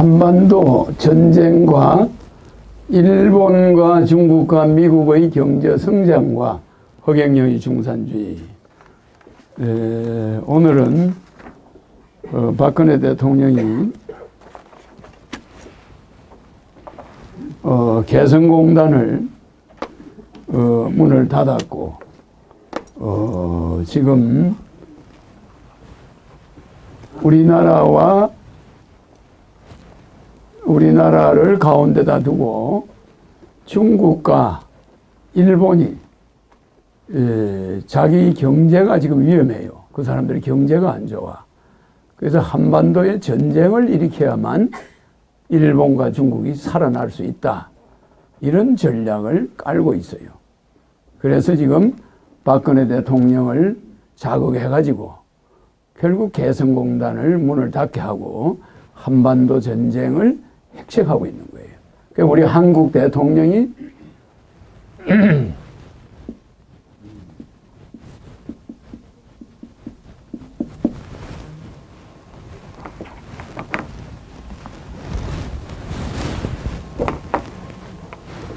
한반도 전쟁과 일본과 중국과 미국의 경제 성장과 허경영의 중산주의. 오늘은 박근혜 대통령이 개성공단을 문을 닫았고 지금 우리나라를 가운데다 두고 중국과 일본이 자기 경제가 지금 위험해요. 그 사람들이 경제가 안 좋아. 그래서 한반도에 전쟁을 일으켜야만 일본과 중국이 살아날 수 있다. 이런 전략을 깔고 있어요. 그래서 지금 박근혜 대통령을 자극해가지고 결국 개성공단을 문을 닫게 하고 한반도 전쟁을 핵책하고 있는 거예요. 그러니까 우리 한국 대통령이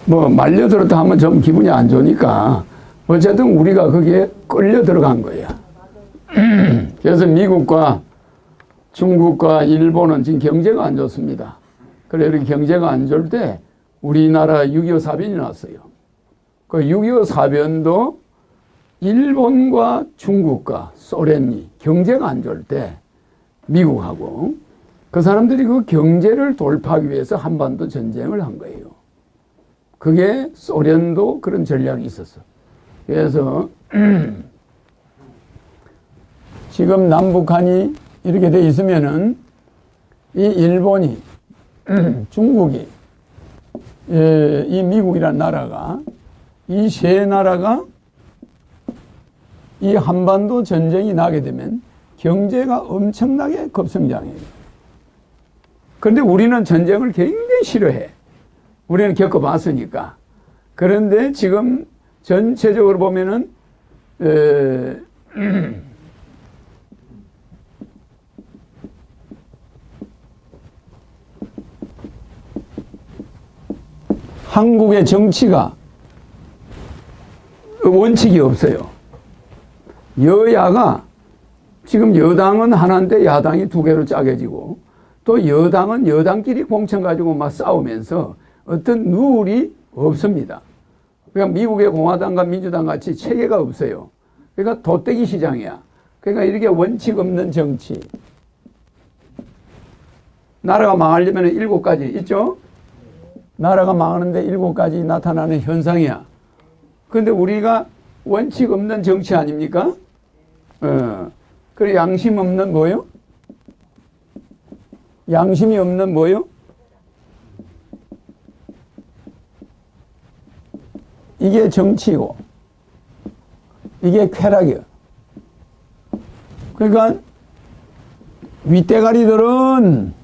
뭐 말려들었다 하면 좀 기분이 안 좋으니까 어쨌든 우리가 거기에 끌려 들어간 거야. 그래서 미국과 중국과 일본은 지금 경제가 안 좋습니다. 그래 이렇게 경제가 안 좋을 때 우리나라 6.25 사변이 났어요. 그 6.25 사변도 일본과 중국과 소련이 경제가 안 좋을 때 미국하고 그 사람들이 그 경제를 돌파하기 위해서 한반도 전쟁을 한 거예요. 그게 소련도 그런 전략이 있었어. 그래서 지금 남북한이 이렇게 돼 있으면은 이 일본이 중국이 이 미국이라는 나라가 이 세 나라가 이 한반도 전쟁이 나게 되면 경제가 엄청나게 급성장해요. 그런데 우리는 전쟁을 굉장히 싫어해. 우리는 겪어봤으니까. 그런데 지금 전체적으로 보면은 한국의 정치가 원칙이 없어요. 여야가 지금 여당은 하나인데 야당이 두 개로 짜겨지고 또 여당은 여당끼리 공천 가지고 막 싸우면서 어떤 룰이 없습니다. 그러니까 미국의 공화당과 민주당 같이 체계가 없어요. 그러니까 도떼기 시장이야. 그러니까 이렇게 원칙 없는 정치. 나라가 망하려면 7가지 있죠? 나라가 망하는데 7가지 나타나는 현상이야. 그런데 우리가 원칙 없는 정치 아닙니까? 그래 양심 없는 뭐요? 양심이 없는 뭐요? 이게 정치고 이게 쾌락이요. 그러니까 윗대가리들은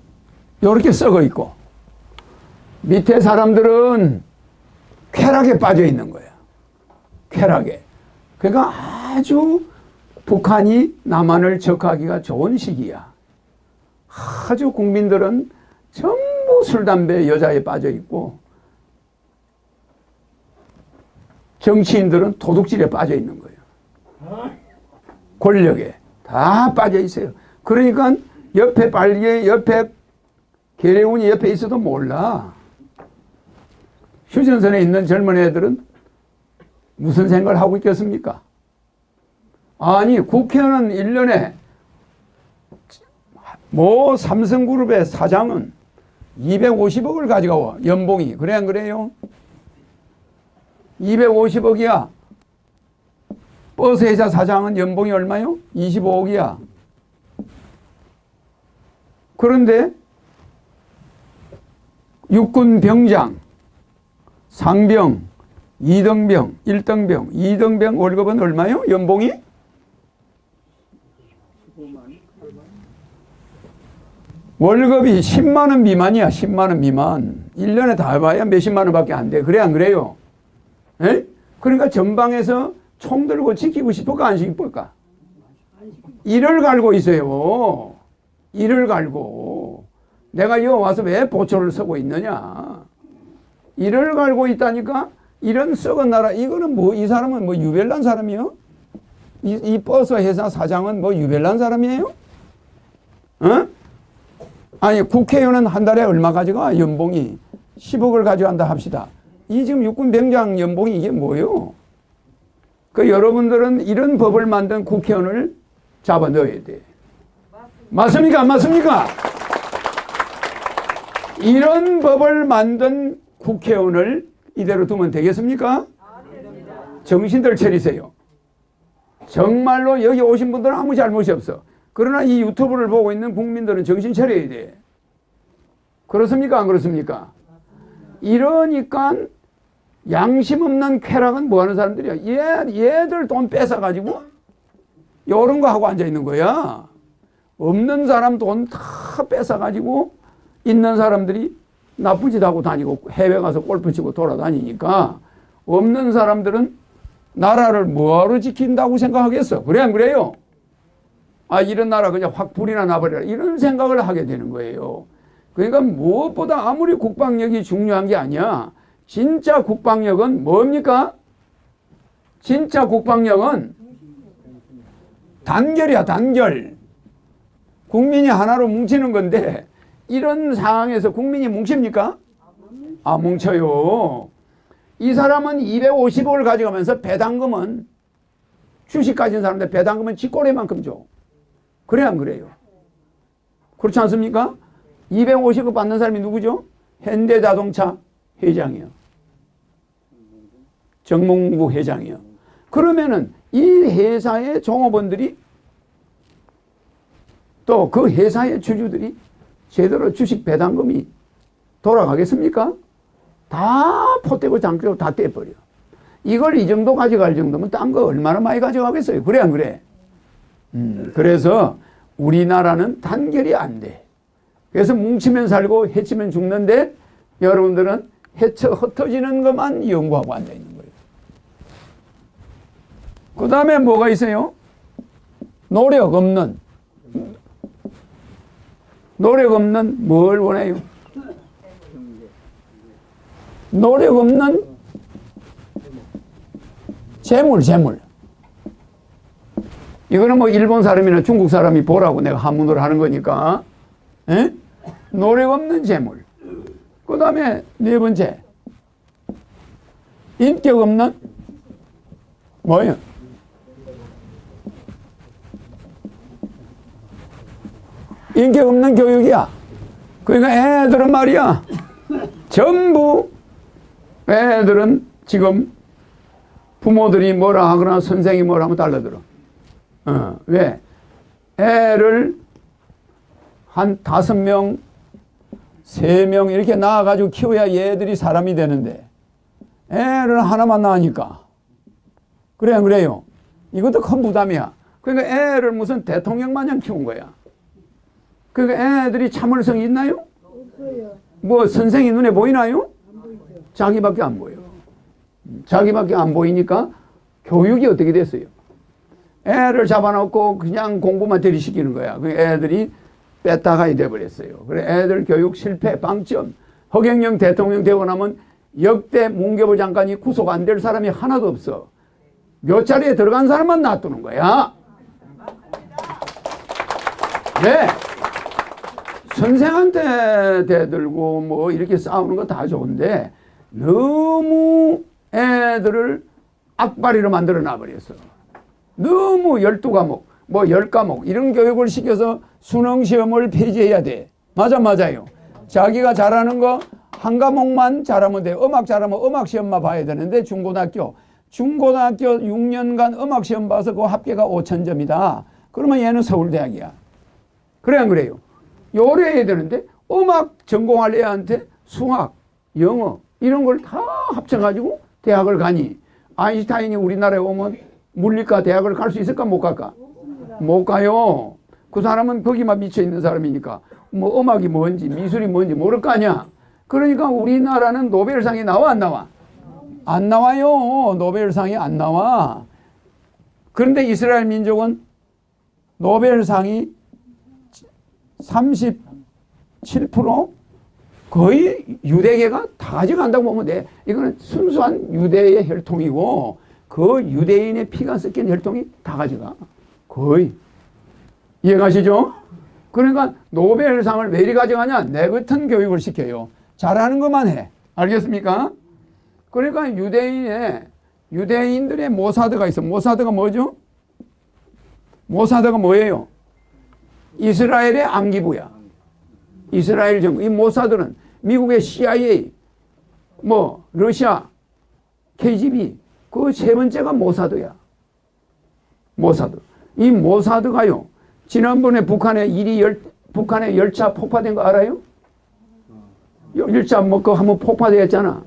이렇게 썩어 있고 밑에 사람들은 쾌락에 빠져 있는 거야. 쾌락에. 그러니까 아주 북한이 남한을 적하기가 좋은 시기야. 아주 국민들은 전부 술, 담배, 여자에 빠져 있고 정치인들은 도둑질에 빠져 있는 거예요. 권력에 다 빠져 있어요. 그러니까 옆에 빨개, 옆에 계룡운이 옆에 있어도 몰라. 휴전선에 있는 젊은 애들은 무슨 생각을 하고 있겠습니까? 아니 국회의원은 1년에 뭐 삼성그룹의 사장은 250억을 가져가와 연봉이. 그래 안 그래요? 250억이야. 버스회사 사장은 연봉이 얼마요? 25억이야. 그런데 육군 병장, 상병, 2등병, 1등병, 2등병 월급은 얼마요? 연봉이? 월급이 10만 원 미만이야. 10만 원 미만. 1년에 다 해봐야 몇십만 원밖에 안 돼. 그래 안 그래요? 에? 그러니까 전방에서 총 들고 지키고 싶을까 안 싶을까? 이를 갈고 있어요. 이를 갈고. 내가 여기 와서 왜 보초를 서고 있느냐. 이를 갈고 있다니까. 이런 썩은 나라. 이거는 뭐, 이 사람은 뭐 유별난 사람이요? 이 버스 회사 사장은 뭐 유별난 사람이에요? 어? 아니, 국회의원은 한 달에 얼마 가져가? 연봉이 10억을 가져간다 합시다. 이 지금 육군병장 연봉이 이게 뭐예요? 그 여러분들은 이런 법을 만든 국회의원을 잡아 넣어야 돼. 맞습니까? 안 맞습니까? 이런 법을 만든 국회의원을 이대로 두면 되겠습니까? 정신들 차리세요. 정말로 여기 오신 분들은 아무 잘못이 없어. 그러나 이 유튜브를 보고 있는 국민들은 정신 차려야 돼. 그렇습니까? 안 그렇습니까? 이러니까 양심 없는 쾌락은 뭐 하는 사람들이야? 얘들 돈 뺏어가지고 이런 거 하고 앉아 있는 거야. 없는 사람 돈 다 뺏어가지고 있는 사람들이 나쁜 짓 하고 다니고 해외 가서 골프 치고 돌아다니니까 없는 사람들은 나라를 뭐하러 지킨다고 생각하겠어? 그래 안 그래요? 아, 이런 나라 그냥 확 불이나 나버려라. 이런 생각을 하게 되는 거예요. 그러니까 무엇보다 아무리 국방력이 중요한 게 아니야. 진짜 국방력은 뭡니까? 진짜 국방력은 단결이야, 단결. 국민이 하나로 뭉치는 건데 이런 상황에서 국민이 뭉칩니까? 아, 뭉쳐요. 이 사람은 250억을 가져가면서 배당금은 주식 가진 사람들 배당금은 쥐꼬리만큼 줘. 그래 안 그래요? 그렇지 않습니까? 250억 받는 사람이 누구죠? 현대자동차 회장이요. 정몽구 회장이요. 그러면은 이 회사의 종업원들이 또 그 회사의 주주들이 제대로 주식 배당금이 돌아가겠습니까? 다 포떼고 장떼고 다 떼버려. 이걸 이 정도 가져갈 정도면 딴 거 얼마나 많이 가져가겠어요? 그래 안 그래? 그래서 우리나라는 단결이 안 돼. 그래서 뭉치면 살고 해치면 죽는데 여러분들은 해쳐 흩어지는 것만 연구하고 앉아있는 거예요. 그 다음에 뭐가 있어요? 노력 없는 뭘 원해요? 노력 없는 재물. 이거는 뭐 일본 사람이나 중국 사람이 보라고 내가 한문으로 하는 거니까. 에? 노력 없는 재물. 그 다음에 네 번째. 인격 없는 뭐예요? 인격 없는 교육이야. 그러니까 애들은 말이야. 전부 애들은 지금 부모들이 뭐라 하거나 선생이 뭐라 하면 달라들어. 왜? 애를 한 5명, 3명 이렇게 낳아가지고 키워야 얘들이 사람이 되는데 애를 하나만 낳으니까. 그래 안 그래요? 이것도 큰 부담이야. 그러니까 애를 무슨 대통령 마냥 키운 거야. 그러니까 애들이 참을성이 있나요? 없어요. 뭐 선생이 눈에 보이나요? 자기밖에 안 보여. 자기밖에 안 보이니까 교육이 어떻게 됐어요? 애를 잡아놓고 그냥 공부만 들이시키는 거야. 그 애들이 뺐다가 돼버렸어요. 그래 애들 교육 실패 방점. 허경영 대통령 되고 나면 역대 문교부 장관이 구속 안 될 사람이 하나도 없어. 묘자리에 들어간 사람만 놔두는 거야. 네. 선생한테 대들고 뭐 이렇게 싸우는 거 다 좋은데 너무 애들을 악바리로 만들어 놔버렸어. 너무 12과목, 뭐 10과목 이런 교육을 시켜서 수능시험을 폐지해야 돼. 맞아요. 자기가 잘하는 거 한 과목만 잘하면 돼. 음악 잘하면 음악시험만 봐야 되는데 중고등학교 6년간 음악시험 봐서 그 합계가 5,000점이다. 그러면 얘는 서울대학이야. 그래 안 그래요? 요래야 되는데 음악 전공할 애한테 수학, 영어 이런 걸 다 합쳐가지고 대학을 가니 아인슈타인이 우리나라에 오면 물리과 대학을 갈 수 있을까 못 갈까? 못 가요. 그 사람은 거기만 미쳐있는 사람이니까 뭐 음악이 뭔지 미술이 뭔지 모를 거 아니야. 그러니까 우리나라는 노벨상이 나와 안 나와? 안 나와요. 노벨상이 안 나와. 그런데 이스라엘 민족은 노벨상이 7% 거의 유대계가 다 가져간다고 보면 돼. 이거는 순수한 유대의 혈통이고 그 유대인의 피가 섞인 혈통이 다 가져가. 거의. 이해가시죠? 그러니까 노벨상을 왜 이리 가져가냐? 내 같은 교육을 시켜요. 잘하는 것만 해. 알겠습니까? 그러니까 유대인들의 모사드가 있어. 모사드가 뭐죠? 모사드가 뭐예요? 이스라엘의 안기부야. 이스라엘 정부. 이 모사드는 미국의 CIA, 러시아, KGB, 그 세 번째가 모사드야. 모사드. 이 모사드가요, 지난번에 북한의 열차 폭파된 거 알아요? 열차 그거 한번 폭파되었잖아.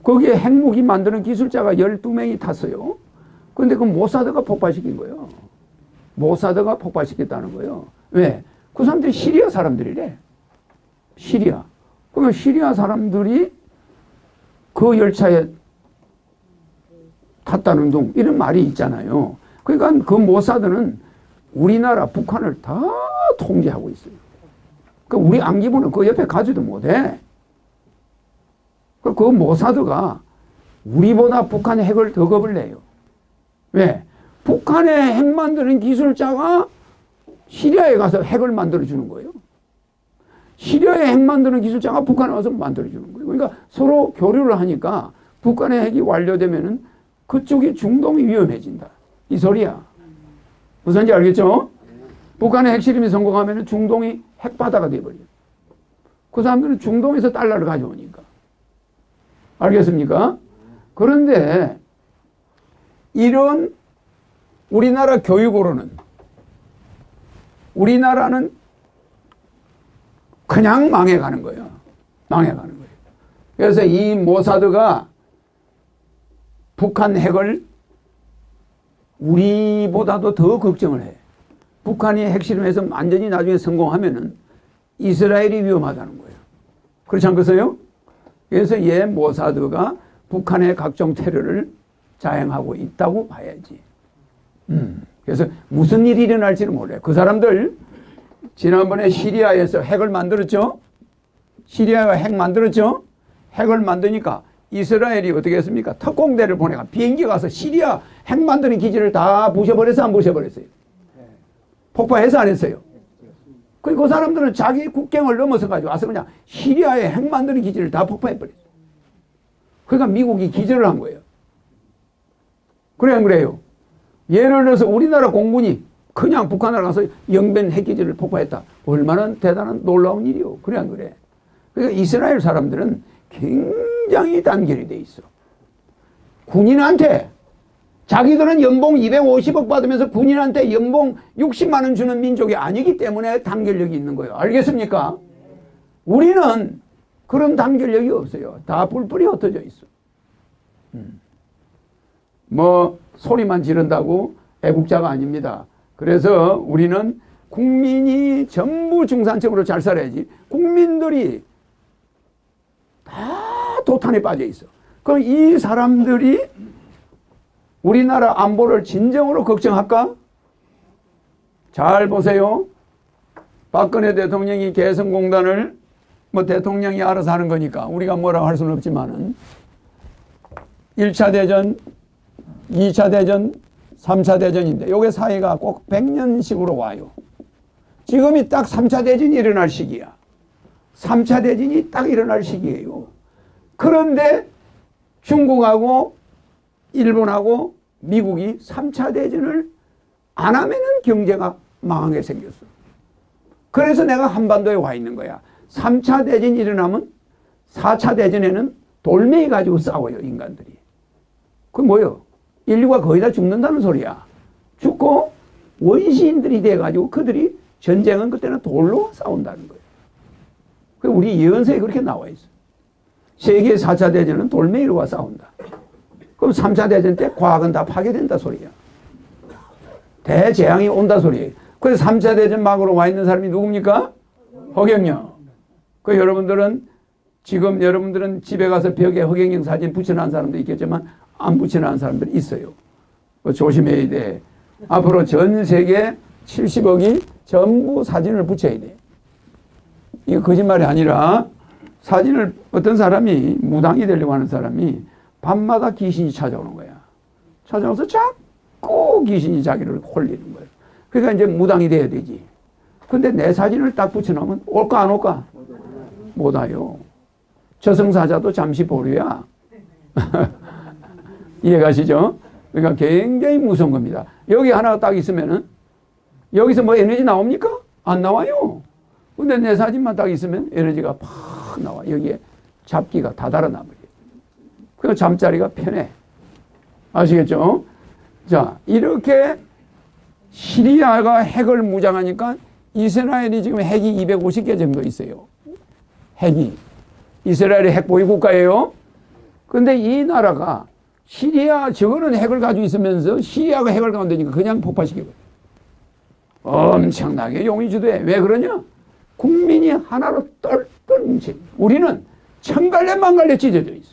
거기에 핵무기 만드는 기술자가 12명이 탔어요. 근데 그 모사드가 폭발시킨 거예요. 모사드가 폭발시켰다는 거예요. 왜? 그 사람들이 시리아 사람들이래. 시리아. 그러면 시리아 사람들이 그 열차에 탔다는 둥 이런 말이 있잖아요. 그러니까 그 모사드는 우리나라 북한을 다 통제하고 있어요. 그러니까 우리 안기부는 그 옆에 가지도 못해. 그 모사드가 우리보다 북한의 핵을 더 겁을 내요. 왜? 북한의 핵 만드는 기술자가 시리아에 가서 핵을 만들어주는 거예요. 시리아에 핵 만드는 기술자가 북한에 와서 만들어주는 거예요. 그러니까 서로 교류를 하니까 북한의 핵이 완료되면은 그쪽이 중동이 위험해진다. 이 소리야. 무슨지 알겠죠? 북한의 핵실험이 성공하면은 중동이 핵바다가 돼버려요. 그 사람들은 중동에서 달러를 가져오니까. 알겠습니까? 그런데 이런 우리나라 교육으로는 우리나라는 그냥 망해가는 거예요. 망해가는 거예요. 그래서 이 모사드가 북한 핵을 우리보다도 더 걱정을 해. 북한이 핵실험해서 완전히 나중에 성공하면은 이스라엘이 위험하다는 거예요. 그렇지 않겠어요? 그래서 얘 모사드가 북한의 각종 테러를 자행하고 있다고 봐야지. 그래서 무슨 일이 일어날지는 몰라요. 그 사람들 지난번에 시리아에서 핵을 만들었죠. 시리아가 핵 만들었죠. 핵을 만드니까 이스라엘이 어떻게 했습니까? 특공대를 보내가 비행기 가서 시리아 핵 만드는 기지를 다 부셔버렸어, 안 부셔버렸어요? 폭파해서 안 했어요? 그 사람들은 자기 국경을 넘어서 가지고 와서 그냥 시리아에 핵 만드는 기지를 다 폭파해버렸어요. 그러니까 미국이 기절을 한 거예요. 그래 안 그래요? 예를 들어서 우리나라 공군이 그냥 북한을 가서 영변 핵기지를 폭파했다. 얼마나 대단한 놀라운 일이요. 그래 안 그래? 그러니까 이스라엘 사람들은 굉장히 단결이 돼 있어. 군인한테 자기들은 연봉 250억 받으면서 군인한테 연봉 60만 원 주는 민족이 아니기 때문에 단결력이 있는 거예요. 알겠습니까? 우리는 그런 단결력이 없어요. 다 뿔뿔이 흩어져 있어. 소리만 지른다고 애국자가 아닙니다. 그래서 우리는 국민이 전부 중산층으로 잘 살아야지. 국민들이 다 도탄에 빠져 있어. 그럼 이 사람들이 우리나라 안보를 진정으로 걱정할까? 잘 보세요. 박근혜 대통령이 개성공단을 대통령이 알아서 하는 거니까 우리가 뭐라고 할 수는 없지만은 1차 대전, 2차 대전, 3차 대전인데 요게 사이가 꼭 100년씩으로 와요. 지금이 딱 3차 대전이 일어날 시기야. 3차 대전이 딱 일어날 시기예요. 그런데 중국하고 일본하고 미국이 3차 대전을 안 하면은 경제가 망하게 생겼어. 그래서 내가 한반도에 와 있는 거야. 3차 대전이 일어나면 4차 대전에는 돌멩이 가지고 싸워요, 인간들이. 그게 뭐예요? 인류가 거의 다 죽는다는 소리야. 죽고 원시인들이 돼가지고 그들이 전쟁은 그때는 돌로 싸운다는 거예요. 우리 예언서에 그렇게 나와 있어. 세계 4차 대전은 돌멩이로와 싸운다. 그럼 3차 대전 때 과학은 다 파괴된다 소리야. 대재앙이 온다 소리예요. 그래서 3차 대전 막으로 와 있는 사람이 누굽니까? 허경영. 그 여러분들은 지금 여러분들은 집에 가서 벽에 허경영 사진 붙여놓은 사람도 있겠지만 안 붙여놓은 사람들이 있어요. 조심해야 돼. 앞으로 전 세계 70억이 전부 사진을 붙여야 돼. 이거 거짓말이 아니라 사진을 어떤 사람이 무당이 되려고 하는 사람이 밤마다 귀신이 찾아오는 거야. 찾아와서 자꾸 귀신이 자기를 홀리는 거예요. 그러니까 이제 무당이 돼야 되지. 근데 내 사진을 딱 붙여놓으면 올까 안 올까? 못 와요. 저승사자도 잠시 보류야. 이해가시죠? 그러니까 굉장히 무서운 겁니다. 여기 하나 딱 있으면은 여기서 뭐 에너지 나옵니까? 안 나와요. 근데 내 사진만 딱 있으면 에너지가 팍 나와. 여기에 잡기가 다 달아나버려요. 그래서 잠자리가 편해. 아시겠죠? 자, 이렇게 시리아가 핵을 무장하니까 이스라엘이 지금 핵이 250개 정도 있어요. 핵이. 이스라엘이 핵 보유 국가예요. 근데 이 나라가 시리아 저거는 핵을 가지고 있으면서 시리아가 핵을 가지고 있으니까 그냥 폭파시키고 엄청나게 용의 주도해. 왜 그러냐? 국민이 하나로 똘똘 뭉쳐. 우리는 천갈래 만갈래 찢어져 있어.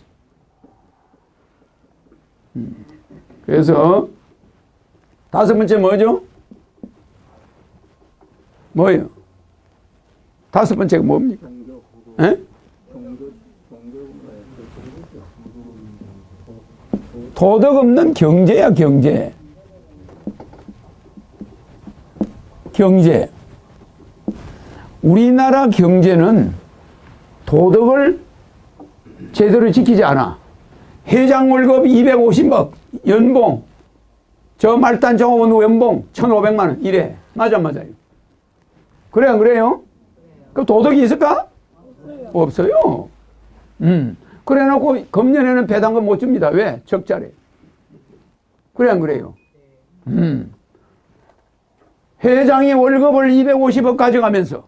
그래서 다섯 번째 뭐죠? 뭐예요? 다섯 번째가 뭡니까? 에? 도덕 없는 경제야, 경제. 경제. 우리나라 경제는 도덕을 제대로 지키지 않아. 회장 월급 250억, 연봉, 저 말단 정원 연봉 1,500만 원, 이래. 맞아, 맞아요. 그래, 안 그래요? 그 도덕이 있을까? 없어요. 그래 놓고 금년에는 배당금 못 줍니다. 왜? 적자래. 그래, 안 그래요? 회장이 월급을 250억 가져가면서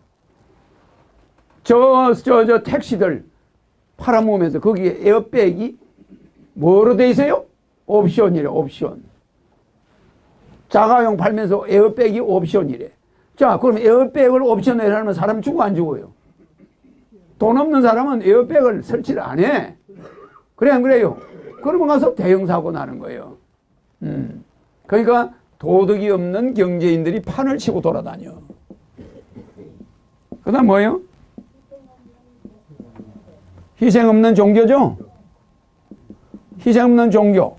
저 택시들 팔아먹으면서 거기에 에어백이 뭐로 돼 있어요? 옵션이래, 옵션. 자가용 팔면서 에어백이 옵션이래. 자, 그럼 에어백을 옵션을 하면 사람 주고 안 주고요? 돈 없는 사람은 에어백을 설치를 안 해. 그래, 안 그래요? 그러면 가서 대형 사고 나는 거예요. 그러니까 도덕이 없는 경제인들이 판을 치고 돌아다녀. 그 다음 뭐예요? 희생 없는 종교죠? 희생 없는 종교.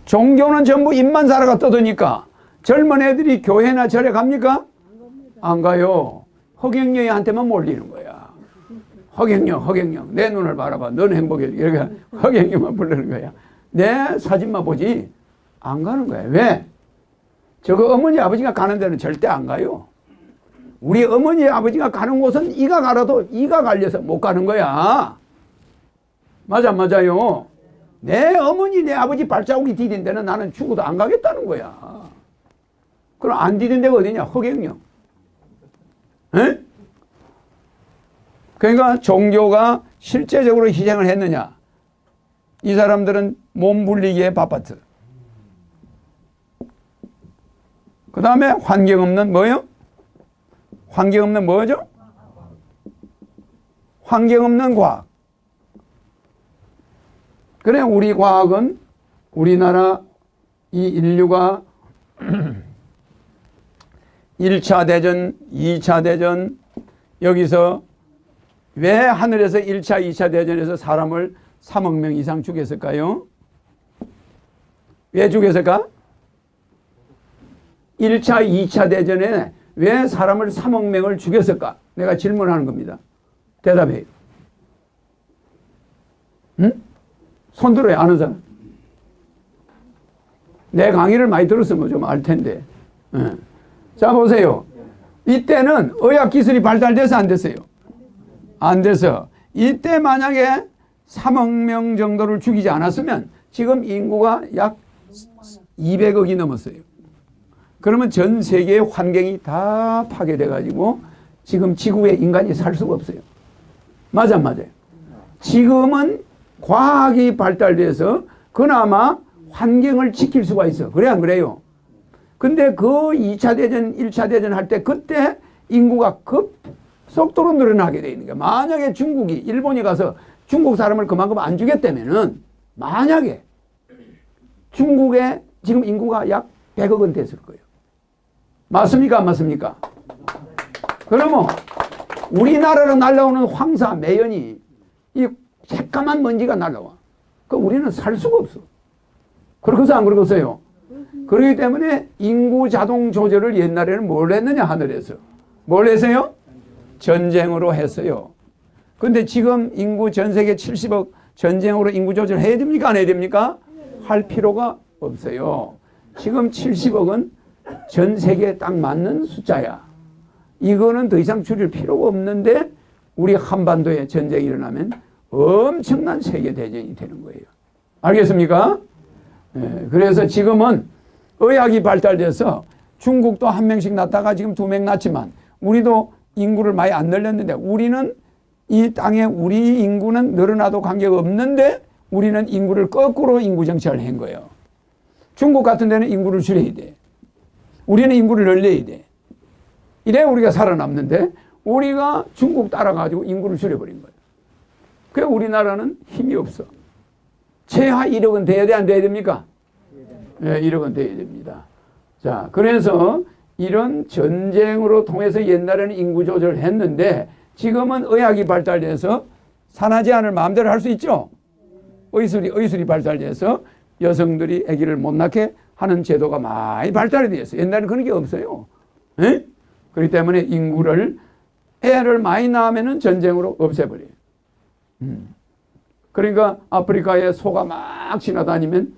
종교는 전부 입만 살아가 떠드니까 젊은 애들이 교회나 절에 갑니까? 안 가요. 허경영한테만 몰리는 거야. 허경영. 내 눈을 바라봐. 넌 행복해. 이렇게 허경영만 부르는 거야. 내 사진만 보지 안 가는 거야. 왜? 저거 어머니 아버지가 가는 데는 절대 안 가요. 우리 어머니 아버지가 가는 곳은 이가 가라도 이가 갈려서 못 가는 거야. 맞아, 맞아요. 내 어머니 내 아버지 발자국이 디딘 데는 나는 죽어도 안 가겠다는 거야. 그럼 안 디딘 데가 어디냐? 허경영. 에? 그러니까 종교가 실제적으로 희생을 했느냐? 이 사람들은 몸 불리기에 바빴어. 그 다음에 환경 없는 뭐요? 환경 없는 뭐죠? 환경 없는 과학. 그래, 우리 과학은 우리나라 이 인류가 1차 대전, 2차 대전, 여기서 왜 하늘에서 1차, 2차 대전에서 사람을 3억 명 이상 죽였을까요? 왜 죽였을까? 1차, 2차 대전에 왜 사람을 3억 명을 죽였을까? 내가 질문하는 겁니다. 대답해요. 응? 손 들어요, 아는 사람. 내 강의를 많이 들었으면 좀 알 텐데. 응. 자, 보세요. 이때는 의학 기술이 발달돼서 안 됐어요. 안 돼서. 이때 만약에 3억 명 정도를 죽이지 않았으면 지금 인구가 약 200억이 넘었어요. 그러면 전 세계의 환경이 다 파괴돼 가지고 지금 지구에 인간이 살 수가 없어요. 맞아, 맞아요. 지금은 과학이 발달돼서 그나마 환경을 지킬 수가 있어. 그래, 안 그래요? 근데 그 2차 대전, 1차 대전 할 때 그때 인구가 급속도로 늘어나게 돼 있는 거야. 만약에 중국이, 일본이 가서 중국 사람을 그만큼 안 죽였다면은 만약에 중국에 지금 인구가 약 100억은 됐을 거예요. 맞습니까? 안 맞습니까? 그러면 우리나라로 날아오는 황사, 매연이 이 새까만 먼지가 날아와. 그 우리는 살 수가 없어. 그렇겠어, 안 그렇겠어요? 그렇기 때문에 인구 자동 조절을 옛날에는 뭘 했느냐, 하늘에서. 뭘 했어요? 전쟁으로 했어요. 근데 지금 인구 전 세계 70억 전쟁으로 인구 조절 해야 됩니까? 안 해야 됩니까? 할 필요가 없어요. 지금 70억은 전 세계에 딱 맞는 숫자야. 이거는 더 이상 줄일 필요가 없는데 우리 한반도에 전쟁이 일어나면 엄청난 세계대전이 되는 거예요. 알겠습니까? 네, 그래서 지금은 의학이 발달돼서 중국도 한 명씩 낳다가 지금 2명 낳지만 우리도 인구를 많이 안 늘렸는데 우리는 이 땅에 우리 인구는 늘어나도 관계가 없는데 우리는 인구를 거꾸로 인구 정책을 한 거예요. 중국 같은 데는 인구를 줄여야 돼. 우리는 인구를 늘려야 돼. 이래 우리가 살아남는데 우리가 중국 따라가지고 인구를 줄여버린 거예요. 그래서 우리나라는 힘이 없어. 최하 1억은 돼야 돼, 안 돼야 됩니까? 네, 1억은 돼야 됩니다. 자, 그래서 이런 전쟁으로 통해서 옛날에는 인구 조절을 했는데 지금은 의학이 발달돼서 산하 제한을 마음대로 할 수 있죠. 의술이 발달돼서 여성들이 아기를 못 낳게 하는 제도가 많이 발달이 되었어요. 옛날에는 그런 게 없어요. 에? 그렇기 때문에 인구를 애를 많이 낳으면 전쟁으로 없애버려요. 그러니까 아프리카에 소가 막 지나다니면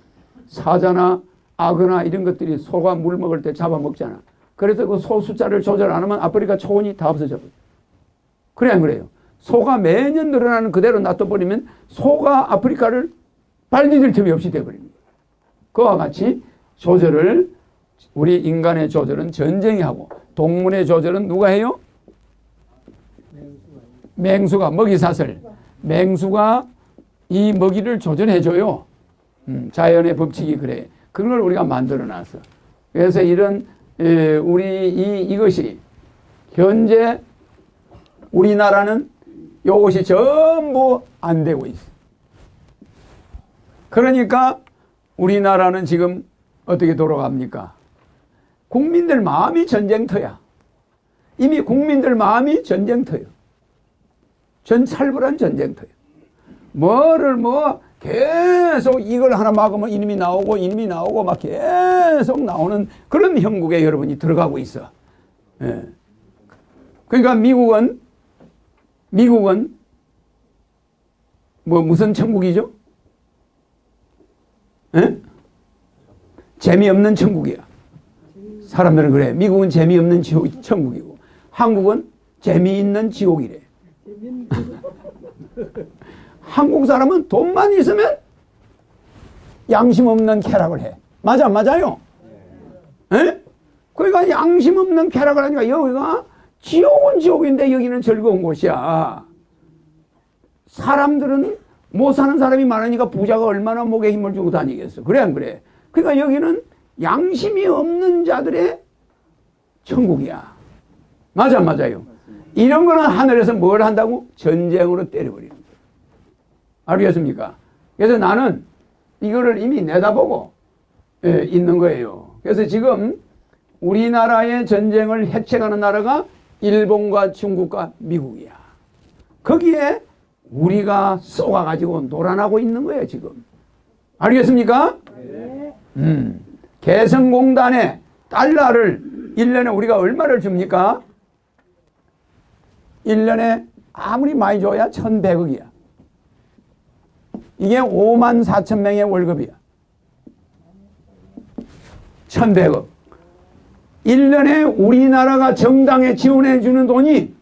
사자나 악어나 이런 것들이 소가 물 먹을 때 잡아먹잖아. 그래서 그 소 숫자를 조절 안 하면 아프리카 초원이 다 없어져버려요. 그래 안 그래요? 소가 매년 늘어나는 그대로 놔둬버리면 소가 아프리카를 발디딜 틈이 없이 돼버립니다. 그와 같이 조절을 우리 인간의 조절은 전쟁이 하고 동물의 조절은 누가 해요? 맹수가 먹이사슬. 맹수가 이 먹이를 조절해줘요. 자연의 법칙이 그래. 그런 걸 우리가 만들어놨어. 그래서 이런 이것이 현재 우리나라는 이것이 전부 안 되고 있어. 그러니까 우리나라는 지금 어떻게 돌아갑니까? 국민들 마음이 전쟁터야. 이미 국민들 마음이 전쟁터예요. 전살벌한 전쟁터예요. 계속 이걸 하나 막으면 이놈이 나오고 막 계속 나오는 그런 형국에 여러분이 들어가고 있어. 예. 그러니까 미국은 무슨 천국이죠? 예? 재미없는 천국이야. 사람들은 그래. 미국은 재미없는 천국이고 한국은 재미있는 지옥이래. 한국 사람은 돈만 있으면 양심 없는 쾌락을 해. 맞아요? 예? 그러니까 양심 없는 쾌락을 하니까 여기가 지옥은 지옥인데 여기는 즐거운 곳이야. 사람들은 못 사는 사람이 많으니까 부자가 얼마나 목에 힘을 주고 다니겠어. 그래 안 그래? 그러니까 여기는 양심이 없는 자들의 천국이야. 맞아요? 이런 거는 하늘에서 뭘 한다고? 전쟁으로 때려버리는 거예요. 알겠습니까? 그래서 나는 이거를 이미 내다보고 있는 거예요. 그래서 지금 우리나라의 전쟁을 해체하는 나라가 일본과 중국과 미국이야. 거기에 우리가 쏘아가지고 놀아나고 있는 거예요, 지금. 알겠습니까? 네. 개성공단에 달러를 1년에 우리가 얼마를 줍니까? 1년에 아무리 많이 줘야 1,100억이야. 이게 5만 4천 명의 월급이야. 1,100억. 1년에 우리나라가 정당에 지원해 주는 돈이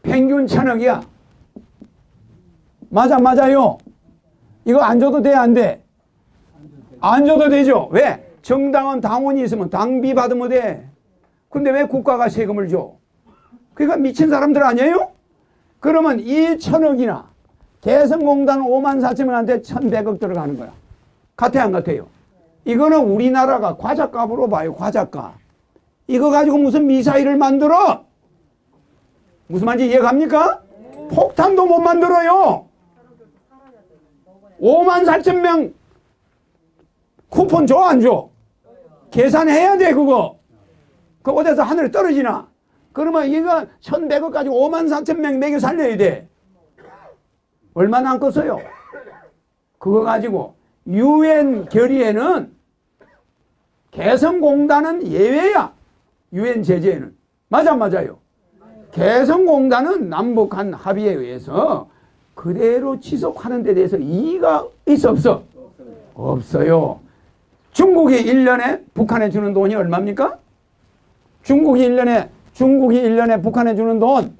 평균 1,000억이야. 맞아요. 이거 안 줘도 돼, 안 돼? 안 줘도 되죠. 왜? 정당은 당원이 있으면 당비 받으면 돼. 근데 왜 국가가 세금을 줘? 그러니까 미친 사람들 아니에요? 그러면 이 1,000억이나 개성공단 5만 4천 명한테 1,100억 들어가는 거야. 같아요, 안 같아요? 이거는 우리나라가 과자값으로 봐요, 과자값. 이거 가지고 무슨 미사일을 만들어? 무슨 말인지 이해갑니까? 폭탄도 못 만들어요. 5만 4천 명 쿠폰 줘, 안 줘? 계산해야 돼, 그거. 그거 어디서 하늘에 떨어지나? 그러면 이거 1100억 가지고 54,000명 먹여 살려야 돼. 얼마 남겠어요? 그거 가지고 UN 결의에는 개성공단은 예외야. UN 제재에는. 맞아요. 개성공단은 남북한 합의에 의해서 그대로 지속하는 데 대해서 이의가 있어 없어? 없어요. 중국이 1년에 북한에 주는 돈이 얼마입니까? 중국이 1년에 북한에 주는 돈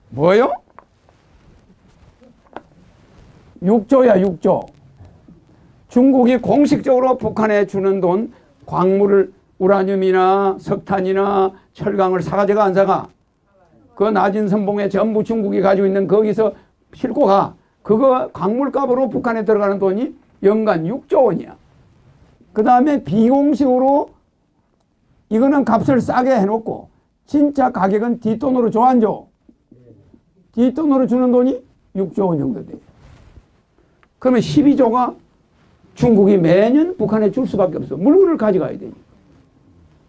뭐요? 6조야 6조. 중국이 공식적으로 북한에 주는 돈 광물을 우라늄이나 석탄이나 철강을 사가져가 안 사가? 그 낮은 선봉에 전부 중국이 가지고 있는 거기서 싣고 가. 그거 광물값으로 북한에 들어가는 돈이 연간 6조 원이야. 그 다음에 비공식으로 이거는 값을 싸게 해놓고 진짜 가격은 뒷돈으로 줘 안 줘? 뒷돈으로 주는 돈이 6조 원 정도 돼. 그러면 12조가 중국이 매년 북한에 줄 수밖에 없어. 물건을 가져가야 되니.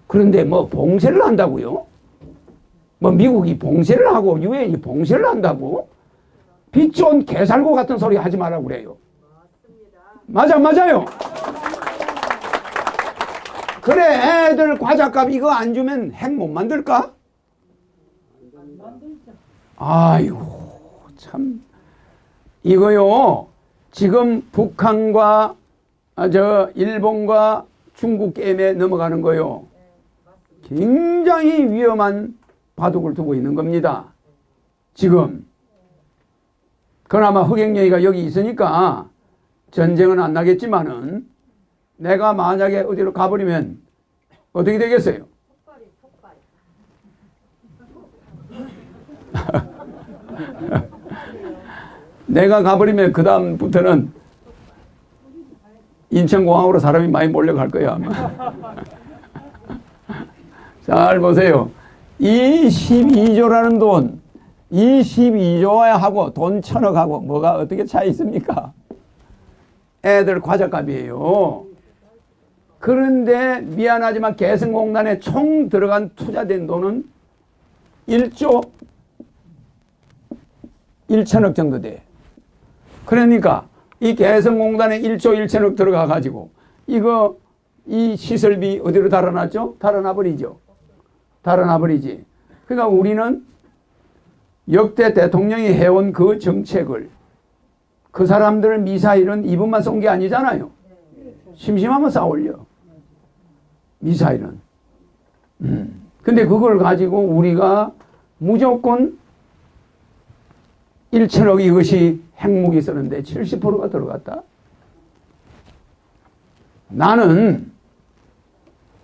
그런데 뭐 봉쇄를 한다고요? 뭐 미국이 봉쇄를 하고 유엔이 봉쇄를 한다고? 빚 좋은 개살고 같은 소리 하지 말라고 그래요. 맞아요. 그래 애들 과자값 이거 안 주면 핵 못 만들까? 아이고 참 이거요 지금 북한과 일본과 중국 게임에 넘어가는 거요. 굉장히 위험한 바둑을 두고 있는 겁니다. 지금 그나마 흑행영이가 여기 있으니까 전쟁은 안 나겠지만은 내가 만약에 어디로 가버리면 어떻게 되겠어요? 내가 가버리면 그 다음부터는 인천공항으로 사람이 많이 몰려갈 거야 아마. 잘 보세요. 이 12조라는 돈, 이 12조하고 돈 1,000억하고 뭐가 어떻게 차이 있습니까? 애들 과자값이에요. 그런데 미안하지만 개성공단에 총 들어간 투자된 돈은 1조 1,000억 정도 돼. 그러니까 이 개성공단에 1조 1,000억 들어가 가지고 이 시설비 어디로 달아났죠? 달아나버리죠. 달아나버리지. 그러니까 우리는 역대 대통령이 해온 그 정책을 그 사람들 미사일은 이분만 쏜 게 아니잖아요. 심심하면 쏴올려. 미사일은. 근데 그걸 가지고 우리가 무조건 1,000억 이것이 핵무기 쓰는데 70%가 들어갔다. 나는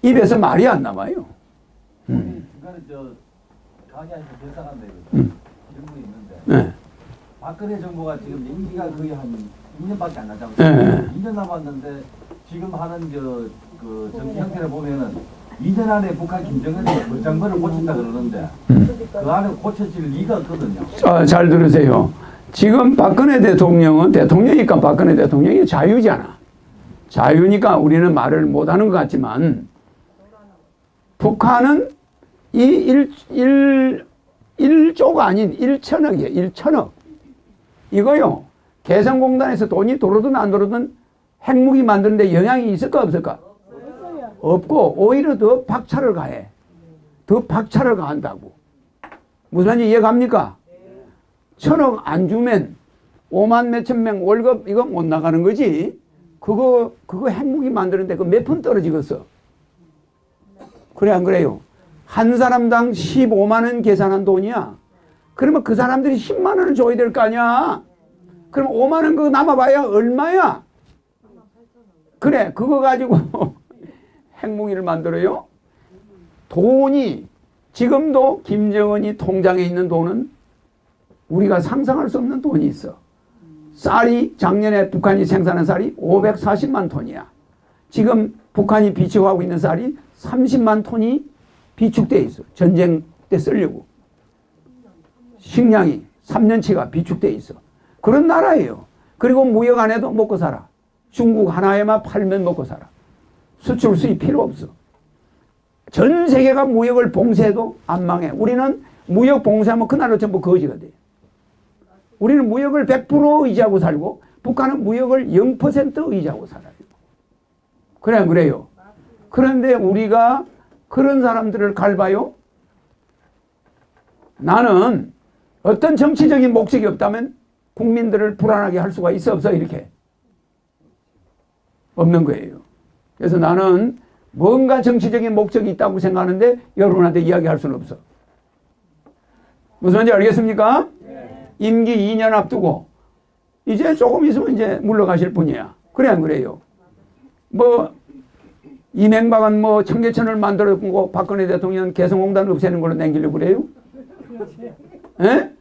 입에서 말이 안 나와요. 중간에 강의하신 대사관대 질문이 있는데 네. 박근혜 정부가 지금 임기가 거의 한 2년밖에 안 나지 네. 않습니까? 2년 남았는데 지금 하는 그 정치 형태를 보면은 2년 안에 북한 김정은이 물장거를 고친다 그러는데 그 안에 고쳐질 리가 없거든요. 잘 들으세요. 지금 박근혜 대통령은 대통령이니까 박근혜 대통령이 자유잖아. 자유니까 우리는 말을 못하는 것 같지만 북한은 이 1조가 아닌 1,000억이에요. 1,000억. 이거요. 개성공단에서 돈이 들어오든 안 들어오든 핵무기 만드는데 영향이 있을까 없을까? 없고 오히려 더 박차를 가해. 더 박차를 가한다고. 무슨 말인지 이해갑니까? 1,000억 안 주면 5만 몇천 명 월급 이거 못 나가는 거지. 그거 핵무기 만드는데 그 몇 푼 떨어지겠어? 그래 안 그래요? 한 사람당 15만 원 계산한 돈이야. 그러면 그 사람들이 10만 원을 줘야 될 거 아니야. 그럼 5만 원 그거 남아봐야 얼마야? 그래 그거 가지고 핵무기를 만들어요? 돈이 지금도 김정은이 통장에 있는 돈은 우리가 상상할 수 없는 돈이 있어. 쌀이 작년에 북한이 생산한 쌀이 540만 톤이야. 지금 북한이 비축하고 있는 쌀이 30만 톤이 비축돼 있어. 전쟁 때 쓰려고. 식량이 3년치가 비축돼 있어. 그런 나라예요. 그리고 무역 안 해도 먹고 살아. 중국 하나에만 팔면 먹고 살아. 수출 수입 필요 없어. 전 세계가 무역을 봉쇄해도 안 망해. 우리는 무역 봉쇄하면 그날로 전부 거지가 돼요. 우리는 무역을 100% 의지하고 살고 북한은 무역을 0% 의지하고 살아요. 그래 안 그래요? 그런데 우리가 그런 사람들을 갈봐요? 나는 어떤 정치적인 목적이 없다면 국민들을 불안하게 할 수가 있어 없어? 이렇게 없는 거예요. 그래서 나는 뭔가 정치적인 목적이 있다고 생각하는데 여러분한테 이야기할 수는 없어. 무슨 말인지 알겠습니까? 임기 2년 앞두고 이제 조금 있으면 이제 물러가실 분이야. 그래 안 그래요? 뭐 이명박은 뭐 청계천을 만들었고 박근혜 대통령은 개성공단 없애는 걸로 남기려고 그래요? 예?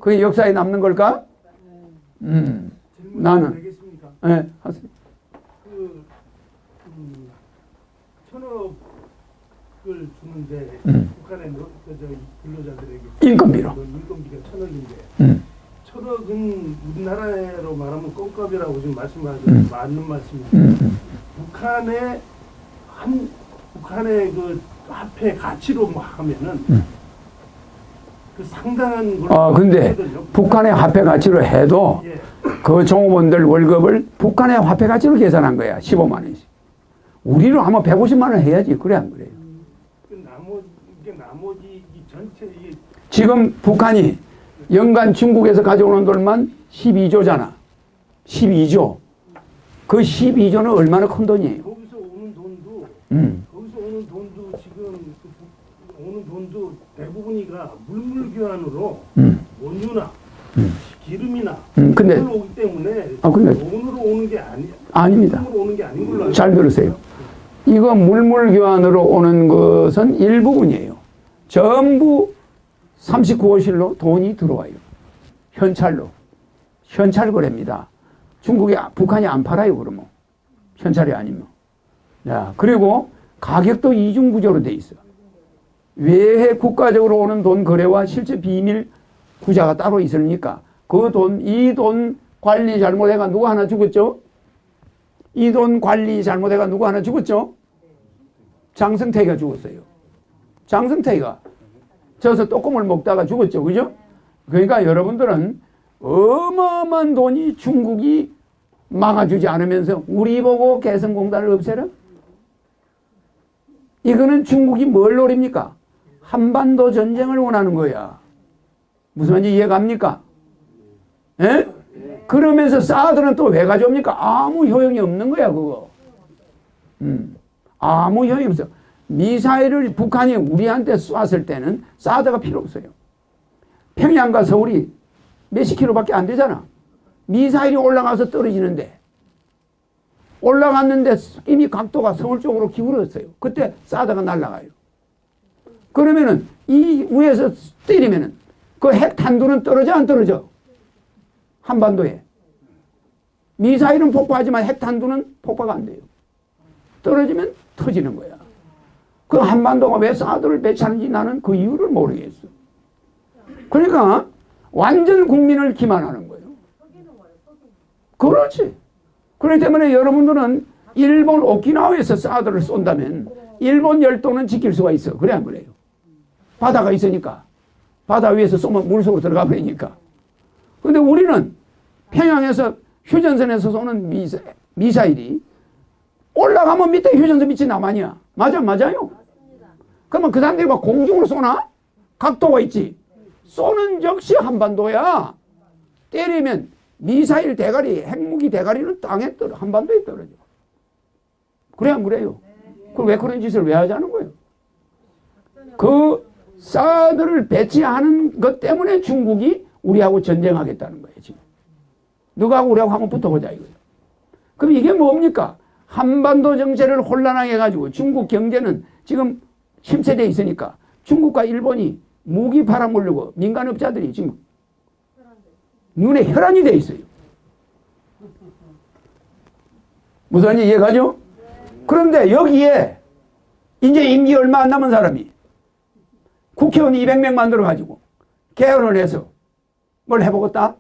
그게 역사에 남는 걸까? 나는 되겠습니까? 예, 하세요. 천억을 주는데 북한의 근로자들에게 인건비로. 인건비가 천억인데 음. 천억은 우리나라로 말하면 껌값이라고 지금 말씀하셔서 맞는 말씀인데 북한의 그 화폐 가치로 뭐 하면은 그 상당한 걸 근데 하거든요. 북한의 화폐 가치로 해도 예. 그 종업원들 월급을 북한의 화폐 가치로 계산한 거야. 15만 원씩. 우리로 하면 150만 원 해야지. 그래 안 그래요? 나머지 이 전체 이 지금 북한이 연간 중국에서 가져오는 돈만 12조잖아. 12조. 그 12조는 얼마나 큰 돈이에요? 거기서 오는 돈도 지금 오는 돈도 대부분이가 물물교환으로 원유나 기름이나 근데 돈으로 오기 때문에 근데 돈으로 오는 게 아닙니다. 돈으로 오는 게 아닌 걸로 알고 잘 들으세요. 이거 물물교환으로 오는 것은 일부분이에요. 전부 39호실로 돈이 들어와요. 현찰로. 현찰 거래입니다. 북한이 안 팔아요, 그러면. 현찰이 아니면. 자, 그리고 가격도 이중구조로 돼 있어. 외해 국가적으로 오는 돈 거래와 실제 비밀 구자가 따로 있으니까 이 돈 관리 잘못해가 누구 하나 죽었죠? 이 돈 관리 잘못해가 누구 하나 죽었죠? 장성태가 죽었어요. 장성태가 져서 떡국을 먹다가 죽었죠. 그죠? 그러니까 여러분들은 어마어마한 돈이 중국이 막아주지 않으면서 우리 보고 개성공단을 없애라? 이거는 중국이 뭘 노립니까? 한반도 전쟁을 원하는 거야. 무슨 말인지 이해갑니까? 예? 그러면서 사드는 또 왜 가져옵니까? 아무 효용이 없는 거야, 그거. 아무 효용이 없어. 미사일을 북한이 우리한테 쐈을 때는 사드가 필요 없어요. 평양과 서울이 몇십 킬로밖에 안 되잖아. 미사일이 올라가서 떨어지는데 올라갔는데 이미 각도가 서울 쪽으로 기울었어요. 그때 사드가 날아가요. 그러면은 이 위에서 때리면은 그 핵탄두는 떨어져 안 떨어져? 한반도에. 미사일은 폭파하지만 핵탄두는 폭파가 안 돼요. 떨어지면 터지는 거야. 그 한반도가 왜 사드를 배치하는지 나는 그 이유를 모르겠어. 그러니까 완전 국민을 기만하는 거예요. 그렇지. 그렇기 때문에 여러분들은 일본 오키나와에서 사드를 쏜다면 일본 열도는 지킬 수가 있어. 그래 안 그래요? 바다가 있으니까. 바다 위에서 쏘면 물속으로 들어가 버리니까. 근데 우리는 평양에서 휴전선에서 쏘는 미사일이 올라가면 밑에 휴전선 밑이 남아냐? 맞아요? 그러면 그 사람들이 막 공중으로 쏘나? 각도가 있지. 쏘는 역시 한반도야. 때리면 미사일 대가리, 핵무기 대가리는 땅에 한반도에 떨어져. 그래 안 그래요? 그럼 왜 그런 짓을 왜 하자는 거예요? 그 사드를 배치하는 것 때문에 중국이 우리하고 전쟁하겠다는 거예요, 지금. 누가하고 우리하고 한번 붙어보자 이거예요. 그럼 이게 뭡니까? 한반도 정세를 혼란하게 해가지고 중국 경제는 지금 침체되어 있으니까 중국과 일본이 무기 팔아먹으려고 민간업자들이 지금 눈에 혈안이 돼 있어요. 무슨 말인지 이해가죠? 그런데 여기에 이제 임기 얼마 안 남은 사람이 국회의원 200명 만들어가지고 개헌을 해서 뭘 해보겠다?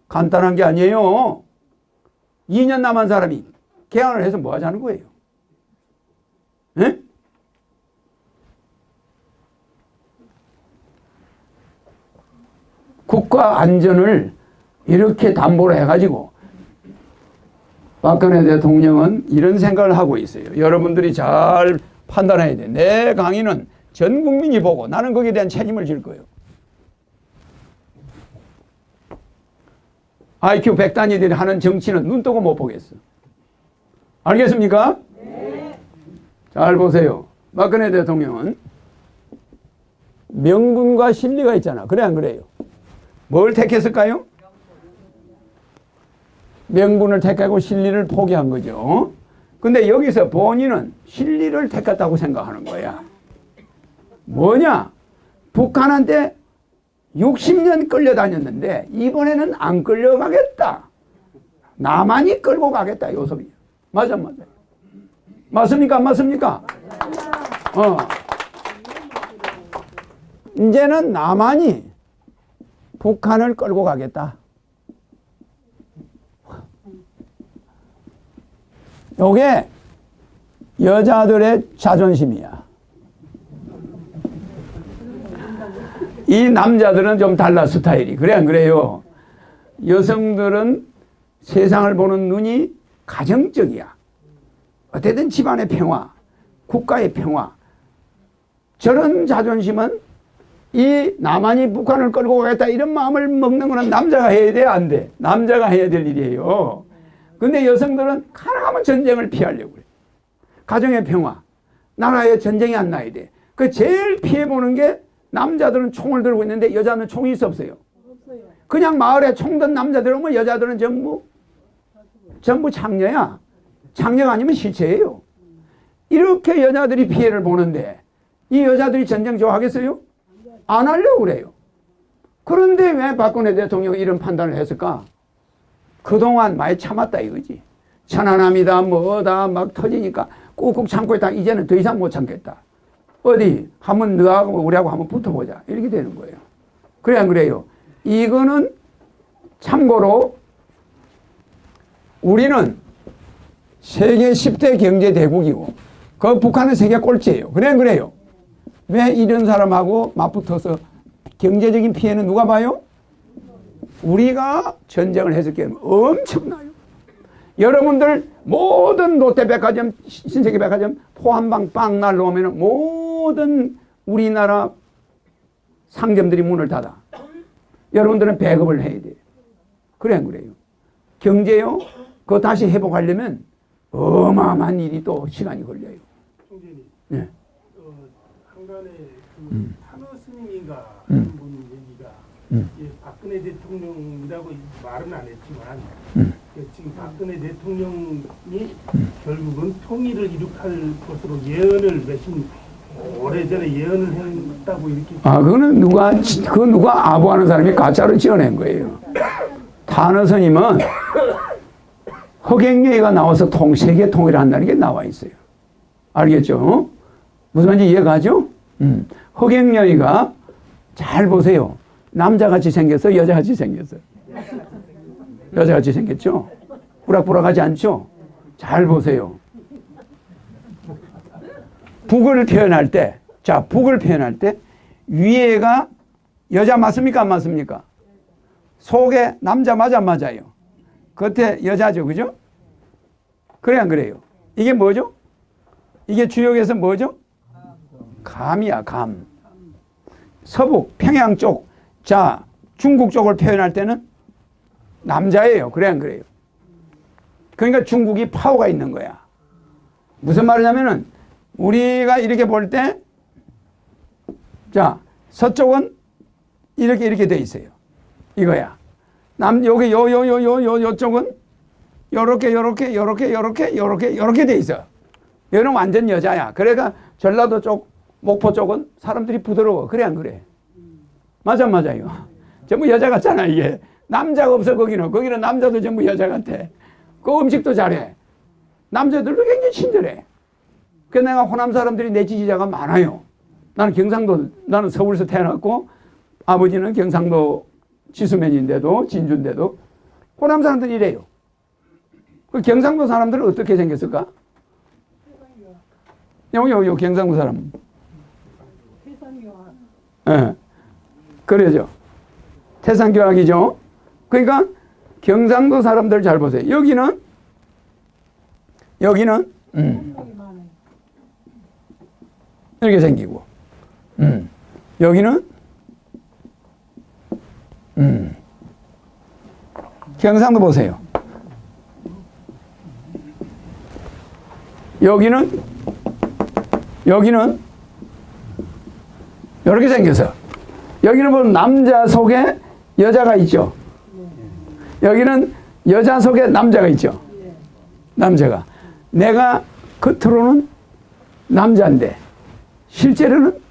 간단한 게 아니에요. 2년 남은 사람이 개헌을 해서 뭐 하자는 거예요? 예? 국가 안전을 이렇게 담보를 해가지고 박근혜 대통령은 이런 생각을 하고 있어요. 여러분들이 잘 판단해야 돼. 내 강의는 전 국민이 보고 나는 거기에 대한 책임을 질 거예요. IQ 100단위들이 하는 정치는 눈 뜨고 못 보겠어. 알겠습니까? 네. 잘 보세요. 박근혜 대통령은 명분과 실리가 있잖아. 그래 안 그래요? 뭘 택했을까요? 명분을 택하고 실리를 포기한 거죠. 근데 여기서 본인은 실리를 택했다고 생각하는 거야. 뭐냐? 북한한테 60년 끌려다녔는데 이번에는 안 끌려가겠다. 나만이 끌고 가겠다. 요 소리야. 맞아, 맞아요. 맞습니까? 안 맞습니까? 이제는 나만이 북한을 끌고 가겠다. 요게 여자들의 자존심이야. 이 남자들은 좀 달라, 스타일이. 그래 안 그래요? 여성들은 세상을 보는 눈이 가정적이야. 어쨌든 집안의 평화, 국가의 평화. 저런 자존심은 이 나만이 북한을 끌고 가겠다 이런 마음을 먹는 거는 남자가 해야 돼, 안 돼? 남자가 해야 될 일이에요. 근데 여성들은 가능하면 전쟁을 피하려고 그래. 가정의 평화, 나라에 전쟁이 안 나야 돼. 그 제일 피해보는 게 남자들은 총을 들고 있는데 여자는 총이 있어 없어요? 그냥 마을에 총 든 남자들 오면 여자들은 전부 장녀야. 장녀가 아니면 시체예요. 이렇게 여자들이 피해를 보는데 이 여자들이 전쟁 좋아하겠어요? 안 하려고 그래요. 그런데 왜 박근혜 대통령이 이런 판단을 했을까? 그동안 많이 참았다 이거지. 천안함이다 뭐다 막 터지니까 꾹꾹 참고 있다. 이제는 더 이상 못 참겠다. 어디 한번 너하고 우리하고 한번 붙어보자. 이렇게 되는 거예요. 그래 안 그래요? 이거는 참고로 우리는 세계 10대 경제 대국이고 그 북한은 세계 꼴찌예요. 그래 안 그래요? 왜 이런 사람하고 맞붙어서 경제적인 피해는 누가 봐요? 우리가 전쟁을 했을 게 엄청나요. 여러분들 모든 롯데백화점, 신세계백화점 포함방 빵 날라오면 모든 우리나라 상점들이 문을 닫아. 여러분들은 배급을 해야 돼요. 그래 안 그래요? 경제요? 그거 다시 회복하려면 어마어마한 일이 또 시간이 걸려요. 총재님, 네. 한간에 그 탄호 스님인가 하는 분 얘기가 예, 박근혜 대통령이라고 말은 안 했지만 지금 박근혜 대통령이 결국은 통일을 이룩할 것으로 예언을 오래전에 예언을 했다고 이렇게. 그거는 누가 아부하는 사람이 가짜로 지어낸 거예요. 탄호 스님은 허경영이가 나와서 세계 통일을 한다는 게 나와 있어요. 알겠죠? 무슨 말인지 이해가죠? 허경영이가 잘 보세요. 남자같이 생겼어? 여자같이 생겼어? 여자같이 생겼죠? 부락부락하지 않죠? 잘 보세요. 북을 표현할 때, 북을 표현할 때 위에가 여자 맞습니까? 안 맞습니까? 속에 남자 맞아 안 맞아요? 겉에 여자죠, 그죠? 그래 안 그래요? 이게 뭐죠? 이게 주역에서 뭐죠? 감이야, 감. 서북, 평양 쪽, 중국 쪽을 표현할 때는 남자예요. 그래 안 그래요? 그러니까 중국이 파워가 있는 거야. 무슨 말이냐면은 우리가 이렇게 볼 때, 서쪽은 이렇게 돼 있어요. 이거야. 요쪽은 요렇게 돼 있어. 얘는 완전 여자야. 그러니까 전라도 쪽, 목포 쪽은 사람들이 부드러워. 그래 안 그래? 맞아요. 전부 여자 같잖아 이게. 남자가 없어 거기는 남자도 전부 여자 같아. 그 음식도 잘해. 남자들도 굉장히 친절해. 그 내가 호남 사람들이 내 지지자가 많아요. 나는 서울에서 태어났고 아버지는 경상도 지수면인데도 진주인데도 호남 사람들이 이래요. 그 경상도 사람들은 어떻게 생겼을까? 요 경상도 사람. 예. 그러죠. 태산교학이죠. 그러니까 경상도 사람들 잘 보세요. 여기는 이렇게 생기고 여기는 경상도 보세요. 여기는 이렇게 생겨서 여기는 보면 남자 속에 여자가 있죠. 여기는 여자 속에 남자가 있죠. 남자가. 내가 겉으로는 남자인데 실제로는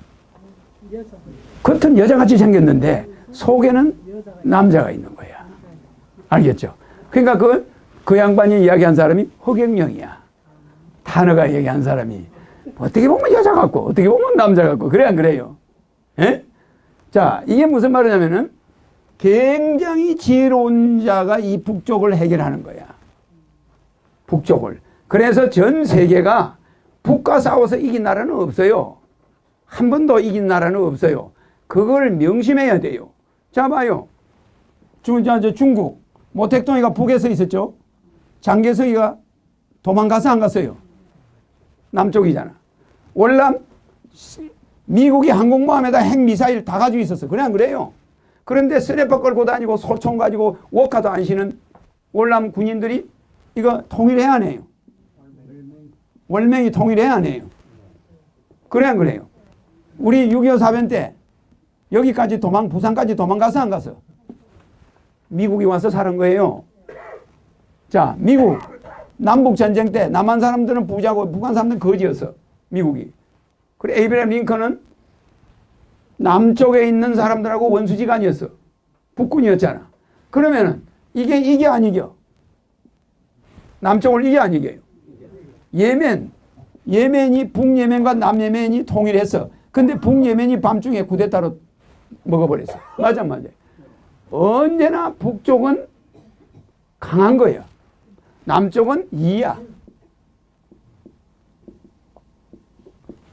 겉은 여자같이 생겼는데 속에는 남자가 있는 거야. 알겠죠? 그러니까 그 양반이 이야기한 사람이 허경영이야. 단어가 얘기한 사람이 어떻게 보면 여자 같고 어떻게 보면 남자 같고 그래 안 그래요? 예? 자, 이게 무슨 말이냐면은 굉장히 지혜로운 자가 이 북쪽을 해결하는 거야. 북쪽을. 그래서 전 세계가 북과 싸워서 이긴 나라는 없어요. 한 번도 이긴 나라는 없어요. 그걸 명심해야 돼요. 자, 봐요. 중국. 모택동이가 북에서 있었죠. 장개석이가 도망가서 안 갔어요. 남쪽이잖아. 월남 미국이 항공모함에다 핵미사일 다 가지고 있었어. 그래 안 그래요? 그런데 스레퍼 끌고 다니고 소총 가지고 워카도 안 쉬는 월남 군인들이 이거 통일해야 안 해요? 월맹이 통일해야 안 해요? 그래 안 그래요? 우리 6.25 사변 때 여기까지 부산까지 도망가서 안 갔어? 미국이 와서 사는 거예요. 자, 미국 남북전쟁 때 남한 사람들은 부자고 북한 사람들은 거지였어. 미국이. 그래 에이브라임 링컨은 남쪽에 있는 사람들하고 원수지간이었어. 북군이었잖아. 그러면은 이게 안 이겨. 남쪽을 이게 안 이겨요. 예멘이 북예멘과 남예멘이 통일했어. 근데 북예멘이 밤중에 쿠데타로 먹어버렸어. 맞아. 언제나 북쪽은 강한 거야. 남쪽은 2야.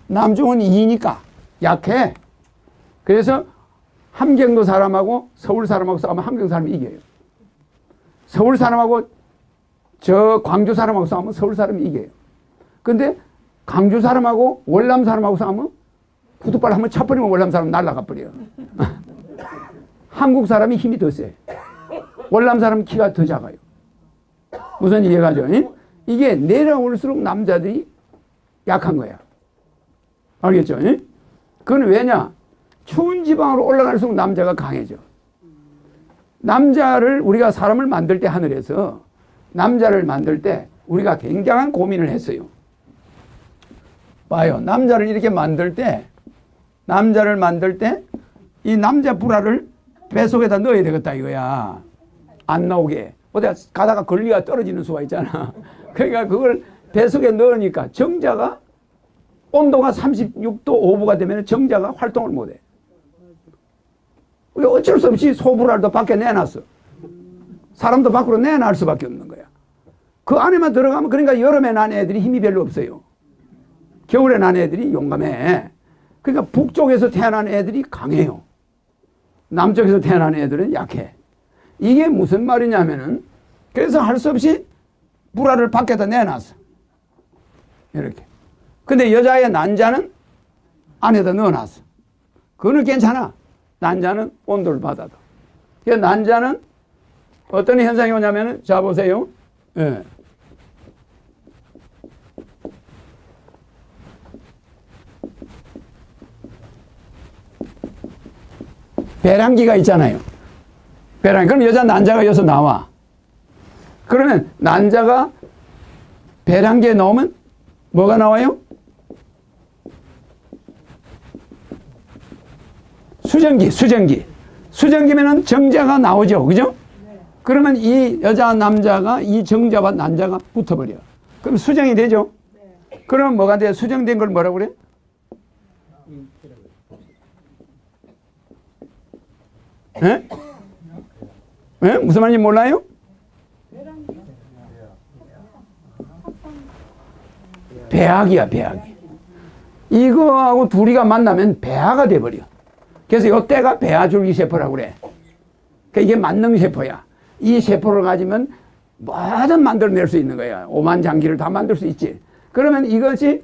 남쪽은 2니까 약해. 그래서 함경도 사람하고 서울 사람하고 싸우면 함경 사람이 이겨요. 서울 사람하고 저 광주 사람하고 싸우면 서울 사람이 이겨요. 근데 광주 사람하고 월남 사람하고 싸우면 구두발 한번 차버리면 월남 사람 날아가 버려요. 한국 사람이 힘이 더 세. 월남 사람 키가 더 작아요. 무슨 이해가죠? 이게 내려올수록 남자들이 약한 거야. 알겠죠? 그건 왜냐? 추운 지방으로 올라갈수록 남자가 강해져. 남자를 우리가 사람을 만들 때 하늘에서 남자를 만들 때 우리가 굉장한 고민을 했어요. 봐요. 남자를 이렇게 만들 때 이 남자 불화를 뱃속에다 넣어야 되겠다 이거야. 안 나오게. 어디 가다가 걸리가 떨어지는 수가 있잖아. 그러니까 그걸 뱃속에 넣으니까 정자가 온도가 36도 5부가 되면 정자가 활동을 못해. 어쩔 수 없이 소불알도 밖에 내놨어. 사람도 밖으로 내놔 수밖에 없는 거야. 그 안에만 들어가면 그러니까 여름에 난 애들이 힘이 별로 없어요. 겨울에 난 애들이 용감해. 그러니까 북쪽에서 태어난 애들이 강해요. 남쪽에서 태어난 애들은 약해. 이게 무슨 말이냐면은 그래서 할 수 없이 불알을 밖에다 내놨어. 이렇게. 근데 여자의 난자는 안에다 넣어놨어. 그거는 괜찮아. 난자는 온도를 받아도. 난자는 어떤 현상이 오냐면은 자 보세요. 예. 배란기가 있잖아요. 배란기. 그럼 여자 난자가 여기서 나와. 그러면 난자가 배란기에 넣으면 뭐가 나와요? 수정기면은 정자가 나오죠. 그죠? 그러면 이 여자 남자가 이 정자와 난자가 붙어버려. 그럼 수정이 되죠? 그러면 뭐가 돼? 수정된 걸 뭐라고 그래? 예? 예? 무슨 말인지 몰라요? 배악이야, 배악이. 이거하고 둘이가 만나면 배아가 돼버려. 그래서 요 때가 배아줄기 세포라고 그래. 그러니까 이게 만능세포야. 이 세포를 가지면 뭐든 만들어낼 수 있는 거야. 오만장기를 다 만들 수 있지. 그러면 이것이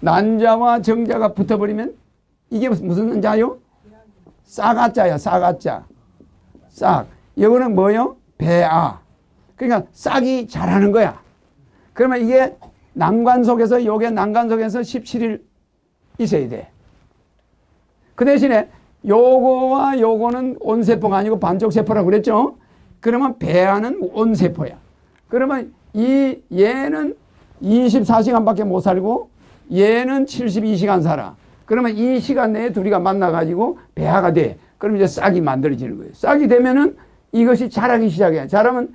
난자와 정자가 붙어버리면 이게 무슨 자요? 싹아자야, 싹아자. 싹. 이거는 뭐요? 배아. 그러니까 싹이 자라는 거야. 그러면 이게 난관 속에서, 요게 난관 속에서 17일 있어야 돼. 그 대신에 요거와 요거는 온세포가 아니고 반쪽세포라고 그랬죠? 그러면 배아는 온세포야. 그러면 얘는 24시간밖에 못 살고 얘는 72시간 살아. 그러면 이 시간 내에 둘이가 만나가지고 배아가 돼. 그럼 이제 싹이 만들어지는 거예요. 싹이 되면은 이것이 자라기 시작해. 자라면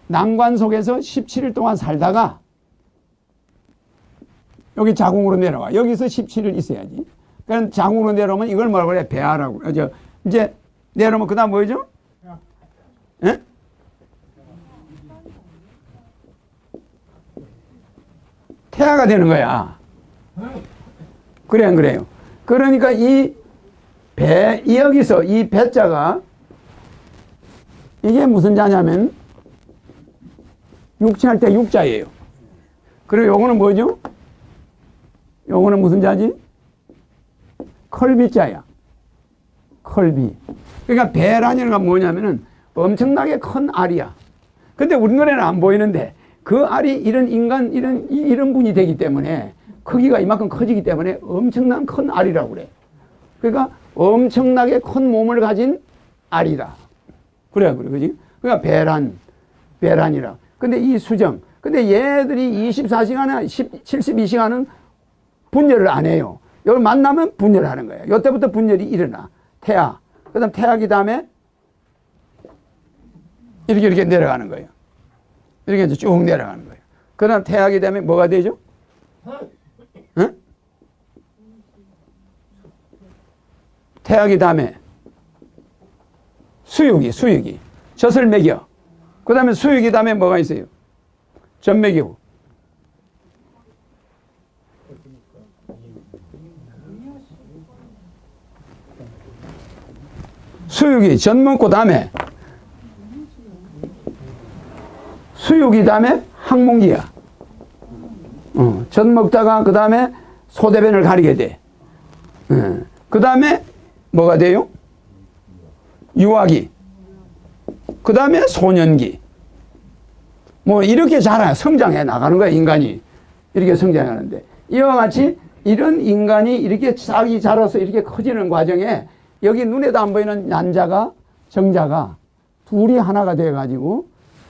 난관 속에서 17일 동안 살다가 여기 자궁으로 내려와. 여기서 17일 있어야지. 그럼 자궁으로 내려오면 이걸 뭐라고 그래? 배아라고. 이제 내려오면 그 다음 뭐죠? 예? 태아가 되는 거야. 그래, 안 그래요? 그러니까 여기서 이 배자가 이게 무슨 자냐면 육체할 때 육자예요. 그리고 요거는 뭐죠? 요거는 무슨 자지? 컬비자야. 컬비. 그러니까 배라는 건 뭐냐면은 엄청나게 큰 알이야. 근데 우리 눈에는 안 보이는데 그 알이 이런 이런 분이 되기 때문에 크기가 이만큼 커지기 때문에 엄청난 큰 알이라고 그래. 그러니까 엄청나게 큰 몸을 가진 알이다. 그래, 그지? 그러니까 배란이라. 근데 이 수정. 근데 얘들이 24시간에 72시간은 분열을 안 해요. 이걸 만나면 분열을 하는 거예요. 이때부터 분열이 일어나. 태아. 그 다음 태아기 다음에 이렇게 내려가는 거예요. 이렇게 이제 쭉 내려가는 거예요. 그 다음 태아기 다음에 뭐가 되죠? 응? 태아기 다음에 수육이. 젖을 먹여. 그 다음에 수육이 다음에 뭐가 있어요? 젖 먹이고. 수육이 젖 먹고 다음에 수육이 다음에 항문기야. 젖 먹다가 그 다음에 소대변을 가리게 돼. 그 다음에 뭐가 돼요? 유아기. 그 다음에 소년기. 뭐 이렇게 성장해 나가는 거야, 인간이. 이렇게 성장하는데. 이와 같이 이런 인간이 이렇게 싹이 자라서 이렇게 커지는 과정에 여기 눈에도 안 보이는 난자가 정자가 둘이 하나가 돼가지고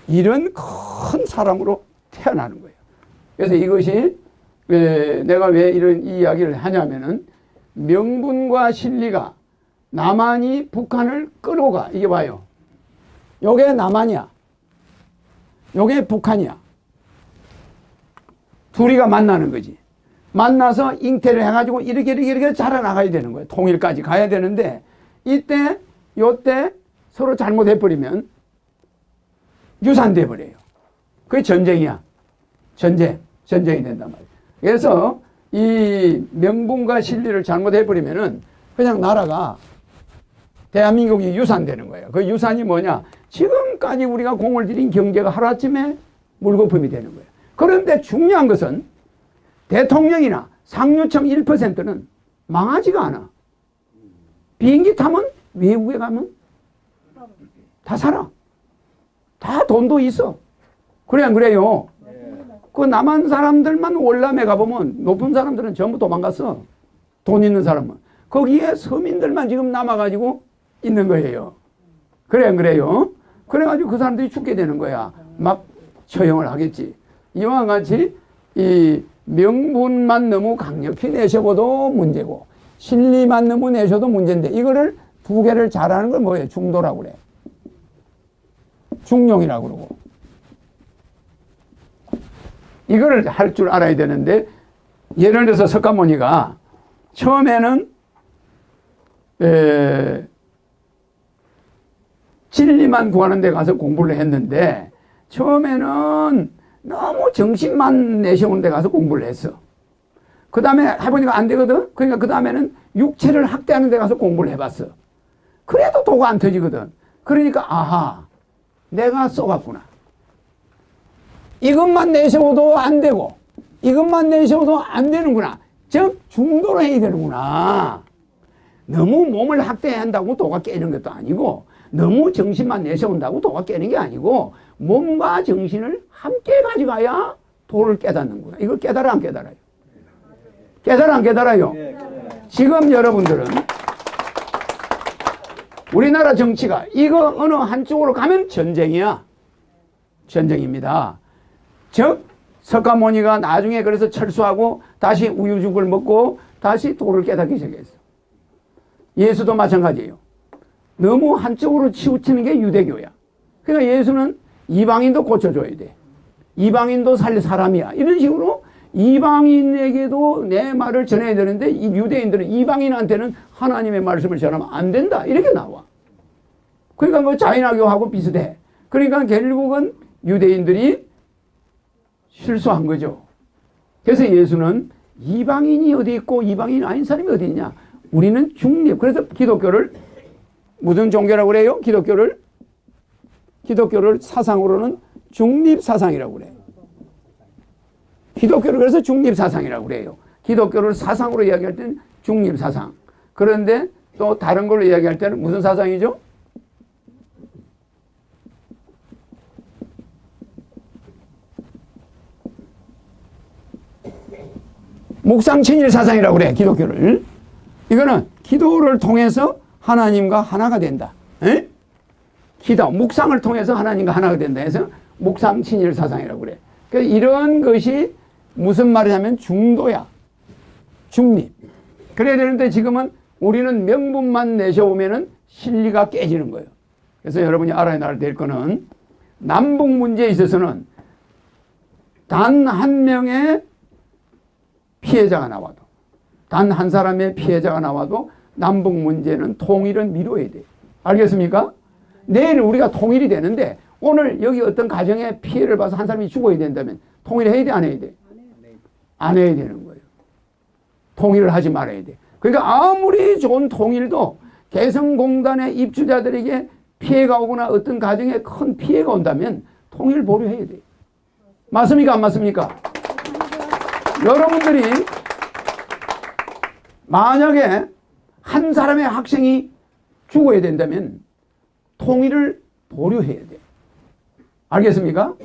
이런 큰 사람으로 태어나는 거예요. 그래서 이것이 내가 왜 이런 이야기를 하냐면은 명분과 실리가 남한이 북한을 끌고 가. 이게 봐요. 요게 남한이야. 요게 북한이야. 둘이가 만나는 거지. 만나서 잉태를 해가지고 이렇게 자라나가야 되는 거예요. 통일까지 가야 되는데 요때 서로 잘못해버리면 유산돼 버려요. 그게 전쟁이야. 전쟁이 된단 말이에요. 그래서 이 명분과 실리를 잘못해버리면은 그냥 나라가 대한민국이 유산되는 거예요. 그 유산이 뭐냐? 지금까지 우리가 공을 들인 경제가 하루아침에 물거품이 되는 거예요. 그런데 중요한 것은 대통령이나 상류층 1%는 망하지가 않아. 비행기 타면 외국에 가면 다 살아. 다 돈도 있어. 그래 안 그래요? 그 남한 사람들만 월남에 가보면 높은 사람들은 전부 도망갔어. 돈 있는 사람은. 거기에 서민들만 지금 남아가지고 있는 거예요. 그래 안 그래요? 그래가지고 그 사람들이 죽게 되는 거야. 막 처형을 하겠지. 이와 같이 이 명분만 너무 강력히 내셔도 문제고 실리만 너무 내셔도 문제인데 이거를 두 개를 잘하는 걸 뭐예요? 중도라고 그래. 중용이라고 그러고. 이거를 할 줄 알아야 되는데 예를 들어서 석가모니가 처음에는 진리만 구하는 데 가서 공부를 했는데 처음에는 너무 정신만 내세우는 데 가서 공부를 했어. 그 다음에 해보니까 안 되거든. 그러니까 그 다음에는 육체를 학대하는 데 가서 공부를 해봤어. 그래도 도가 안 터지거든. 그러니까 아하, 내가 쏘갔구나. 이것만 내세워도 안 되고 이것만 내세워도 안 되는구나. 즉 중도로 해야 되는구나. 너무 몸을 학대해야 한다고 도가 깨는 것도 아니고 너무 정신만 내세운다고 도가 깨는 게 아니고 몸과 정신을 함께 가져가야 도를 깨닫는구나. 이걸 깨달아 안 깨달아요? 깨달아 안 깨달아요? 지금 여러분들은 우리나라 정치가 이거 어느 한쪽으로 가면 전쟁이야. 전쟁입니다. 즉 석가모니가 나중에 그래서 철수하고 다시 우유죽을 먹고 다시 도를 깨닫기 시작했어. 예수도 마찬가지예요. 너무 한쪽으로 치우치는 게 유대교야. 그러니까 예수는 이방인도 고쳐줘야 돼. 이방인도 살릴 사람이야. 이런 식으로 이방인에게도 내 말을 전해야 되는데 이 유대인들은 이방인한테는 하나님의 말씀을 전하면 안 된다. 이렇게 나와. 그러니까 뭐 자인화교하고 비슷해. 그러니까 결국은 유대인들이 실수한 거죠. 그래서 예수는 이방인이 어디 있고 이방인 아닌 사람이 어디 있냐. 우리는 중립. 그래서 기독교를 무슨 종교라고 그래요? 기독교를 사상으로는 중립사상이라고 그래요. 기독교를 그래서 중립사상이라고 그래요. 기독교를 사상으로 이야기할 때는 중립사상. 그런데 또 다른 걸로 이야기할 때는 무슨 사상이죠? 묵상친일 사상이라고 그래. 기독교를. 이거는 기도를 통해서 하나님과 하나가 된다. 에? 기도, 묵상을 통해서 하나님과 하나가 된다 해서 묵상친일 사상이라고 그래. 그러니까 이런 것이 무슨 말이냐면 중도야. 중립. 그래야 되는데 지금은 우리는 명분만 내셔오면은 실리가 깨지는 거예요. 그래서 여러분이 알아야 될 거는 남북 문제에 있어서는 단 한 명의 피해자가 나와도 단 한 사람의 피해자가 나와도 남북 문제는 통일은 미뤄야 돼. 알겠습니까? 내일 우리가 통일이 되는데 오늘 여기 어떤 가정에 피해를 봐서 한 사람이 죽어야 된다면 통일해야 돼, 안 해야 돼? 안 해야 되는 거예요. 통일을 하지 말아야 돼. 그러니까 아무리 좋은 통일도 개성공단의 입주자들에게 피해가 오거나 어떤 가정에 큰 피해가 온다면 통일 보류해야 돼. 맞습니까? 안 맞습니까? 여러분들이 만약에 한 사람의 학생이 죽어야 된다면 통일을 보류해야 돼. 알겠습니까?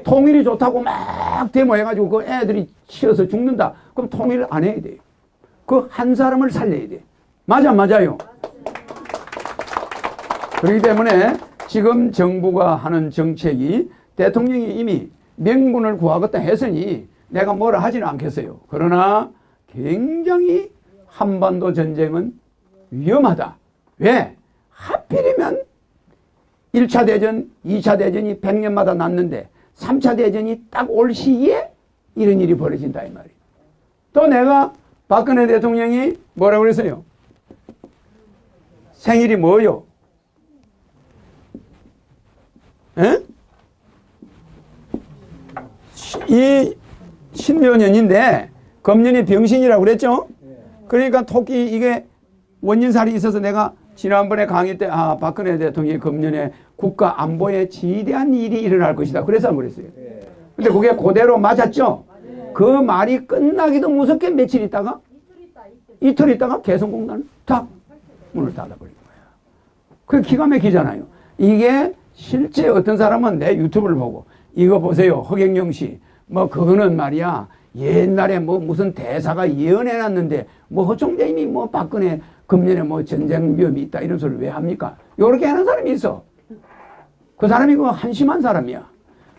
통일이 좋다고 막 데모해가지고 그 애들이 치여서 죽는다. 그럼 통일을 안 해야 돼요. 그 한 사람을 살려야 돼. 맞아, 안 맞아요? 그렇기 때문에 지금 정부가 하는 정책이 대통령이 이미 명분을 구하겠다 했으니 내가 뭐라 하지는 않겠어요. 그러나 굉장히 한반도 전쟁은 위험하다. 왜? 하필이면 1차 대전, 2차 대전이 100년마다 났는데 3차 대전이 딱 올 시기에 이런 일이 벌어진다 이 말이에요. 또 내가 박근혜 대통령이 뭐라고 그랬어요? 생일이 뭐요? 에? 이 신묘년인데 금년이 병신이라고 그랬죠? 그러니까 토끼 이게 원인살이 있어서 내가 지난번에 강의 때 박근혜 대통령이 금년에 국가 안보에 지대한 일이 일어날 것이다. 그래서 안 그랬어요. 근데 그게 그대로 맞았죠? 그 말이 끝나기도 무섭게 며칠 있다가 이틀 있다가 개성공단은 탁 문을 닫아버린 거야. 그게 기가 막히잖아요. 이게 실제 어떤 사람은 내 유튜브를 보고 이거 보세요. 허경영 씨. 뭐 그거는 말이야. 옛날에 뭐 무슨 대사가 예언해놨는데 뭐 허총재님이 뭐 박근혜 금년에 뭐 전쟁 위험이 있다 이런 소리를 왜 합니까? 요렇게 하는 사람이 있어. 그 사람이 그 한심한 사람이야.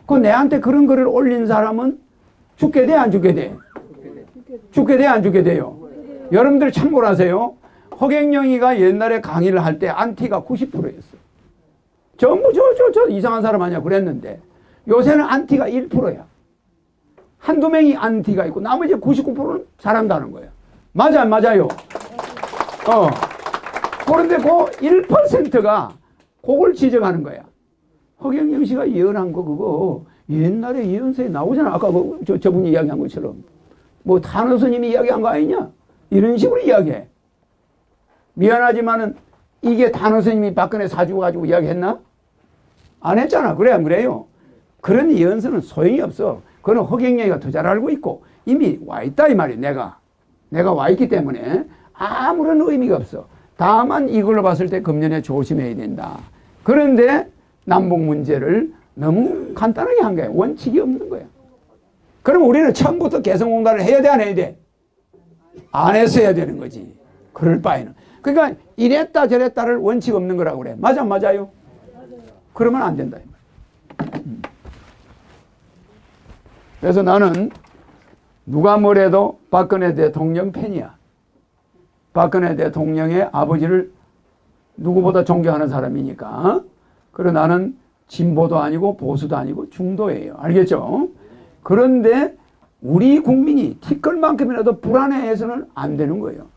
그 내한테 그런 글을 올린 사람은 죽게 돼, 안 죽게 돼? 죽게 돼, 안 죽게 돼요? 여러분들 참고로 하세요. 허경영이가 옛날에 강의를 할 때 안티가 90%였어. 전부 저 이상한 사람 아니야 그랬는데 요새는 안티가 1%야. 한두 명이 안티가 있고 나머지 99%는 잘한다는 거야. 맞아, 안 맞아요? 그런데 그 1%가 그걸 지적하는 거야. 허경영 씨가 예언한 거 그거 옛날에 예언서에 나오잖아. 아까 저분이 이야기한 것처럼. 뭐 탄호 스님이 이야기한 거 아니냐? 이런 식으로 이야기해. 미안하지만은 이게 탄호 스님이 박근혜 사주 가지고 이야기했나? 안 했잖아. 그래 안 그래요? 그런 예언서는 소용이 없어. 그거는 허경영이가 더 잘 알고 있고 이미 와 있다 이 말이야. 내가 와 있기 때문에 아무런 의미가 없어. 다만 이걸로 봤을 때 금년에 조심해야 된다. 그런데 남북 문제를 너무 간단하게 한 거야. 원칙이 없는 거야. 그럼 우리는 처음부터 개성공단을 해야 돼 안 해야 돼? 안 했어야 되는 거지. 그럴 바에는. 그러니까 이랬다 저랬다를 원칙 없는 거라고 그래. 맞아 맞아요? 그러면 안 된다. 그래서 나는 누가 뭐래도 박근혜 대통령 팬이야. 박근혜 대통령의 아버지를 누구보다 존경하는 사람이니까. 그리고 나는 진보도 아니고 보수도 아니고 중도예요. 알겠죠? 그런데 우리 국민이 티끌만큼이라도 불안해해서는 안 되는 거예요.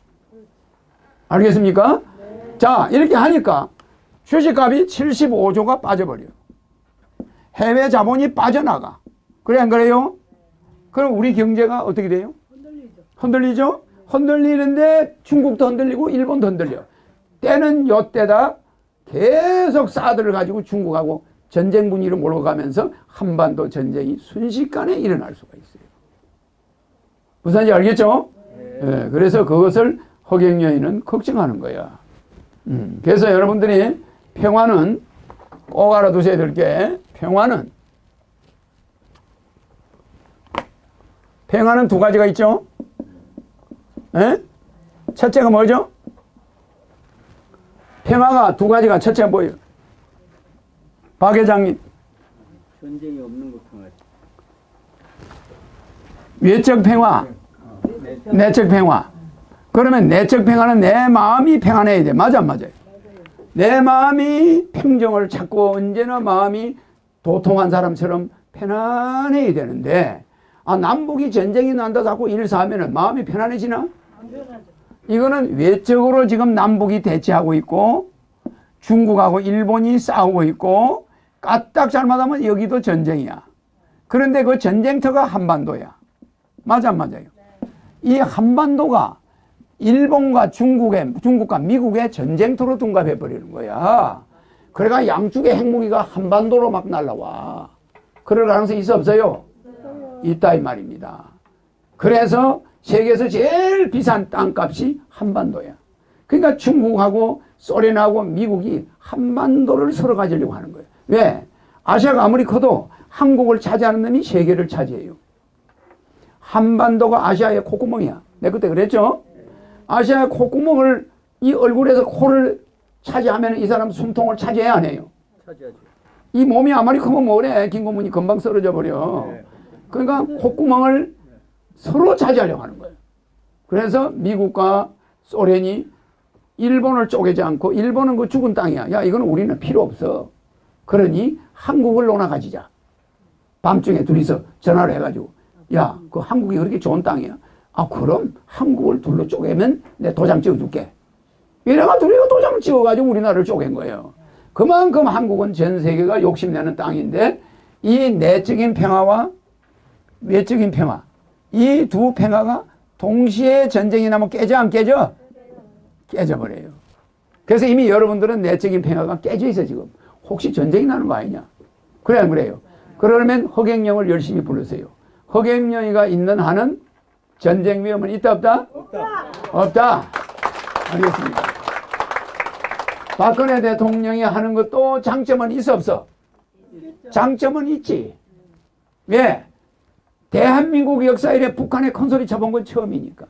알겠습니까? 네. 자, 이렇게 하니까 주식값이 75조가 빠져버려요. 해외 자본이 빠져나가. 그래 안 그래요? 그럼 우리 경제가 어떻게 돼요? 흔들리죠? 흔들리는데 중국도 흔들리고 일본도 흔들려. 때는 요때다 계속 사드를 가지고 중국하고 전쟁 분위기로 몰고 가면서 한반도 전쟁이 순식간에 일어날 수가 있어요. 무슨 말인지 알겠죠? 네, 그래서 그것을 허경영이는 걱정하는 거야. 그래서 여러분들이 평화는 꼭 알아두셔야 될 게 평화는 두 가지가 있죠. 에? 첫째가 뭐죠? 평화가 두 가지가 첫째가 뭐예요? 박 회장님. 전쟁이 없는 것 평화. 외적 평화, 내적 평화. 그러면 내적 평화는 내 마음이 평안해야 돼. 맞아 안 맞아요? 내 마음이 평정을 찾고 언제나 마음이 도통한 사람처럼 편안해야 되는데 남북이 전쟁이 난다 자꾸 일사하면 마음이 편안해지나? 안 변하죠. 이거는 외적으로 지금 남북이 대치하고 있고 중국하고 일본이 싸우고 있고 까딱 잘못하면 여기도 전쟁이야. 그런데 그 전쟁터가 한반도야. 맞아 안 맞아요? 이 한반도가 일본과 중국과 미국의 전쟁터로 둔갑해 버리는 거야. 그러니까 양쪽의 핵무기가 한반도로 막 날라와. 그럴 가능성이 있어 없어요? 있다 이 말입니다. 그래서 세계에서 제일 비싼 땅값이 한반도야. 그러니까 중국하고 소련하고 미국이 한반도를 서로 가지려고 하는 거예요. 왜? 아시아가 아무리 커도 한국을 차지하는 놈이 세계를 차지해요. 한반도가 아시아의 콧구멍이야. 내가 그때 그랬죠? 아시아의 콧구멍을 이 얼굴에서 코를 차지하면 이 사람 숨통을 차지해야 안 해요? 차지하죠. 이 몸이 아무리 크면 뭐래. 김고문이 금방 쓰러져 버려. 그러니까 콧구멍을 서로 차지하려고 하는 거예요. 그래서 미국과 소련이 일본을 쪼개지 않고 일본은 그 죽은 땅이야. 야, 이거는 우리는 필요 없어. 그러니 한국을 논아 가지자. 밤중에 둘이서 전화를 해가지고 야, 그 한국이 그렇게 좋은 땅이야. 그럼 한국을 둘로 쪼개면 내 도장 찍어줄게. 이래가 둘이가 도장을 찍어가지고 우리나라를 쪼갠 거예요. 그만큼 한국은 전 세계가 욕심내는 땅인데 이 내적인 평화와 외적인 평화 이 두 평화가 동시에 전쟁이 나면 깨져 안 깨져? 깨져버려요. 그래서 이미 여러분들은 내적인 평화가 깨져 있어 지금. 혹시 전쟁이 나는 거 아니냐? 그래 안 그래요? 그러면 허경영을 열심히 부르세요. 허경영이가 있는 한은 전쟁 위험은 있다 없다? 없다. 알겠습니다. 박근혜 대통령이 하는 것도 장점은 있어 없어? 장점은 있지. 왜? 대한민국 역사 이래 북한에 큰소리 쳐본 건 처음이니까.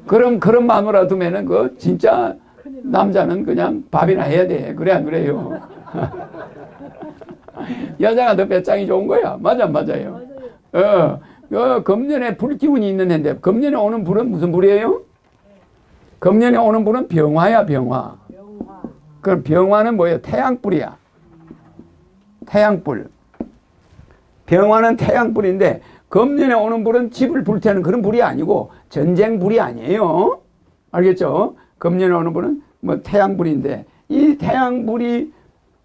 그런 마누라 두면은 그 진짜 남자는 그냥 밥이나 해야 돼. 그래 안 그래요? 여자가 더 배짱이 좋은 거야. 맞아 안 맞아요? 금년에 불기운이 있는 해인데 금년에 오는 불은 무슨 불이에요? 금년에 오는 불은 병화야 병화. 그럼 병화는 뭐예요? 태양불이야. 태양불. 병화는 태양불인데 금년에 오는 불은 집을 불태우는 그런 불이 아니고 전쟁불이 아니에요. 알겠죠? 금년에 오는 불은 뭐 태양불인데 이 태양불이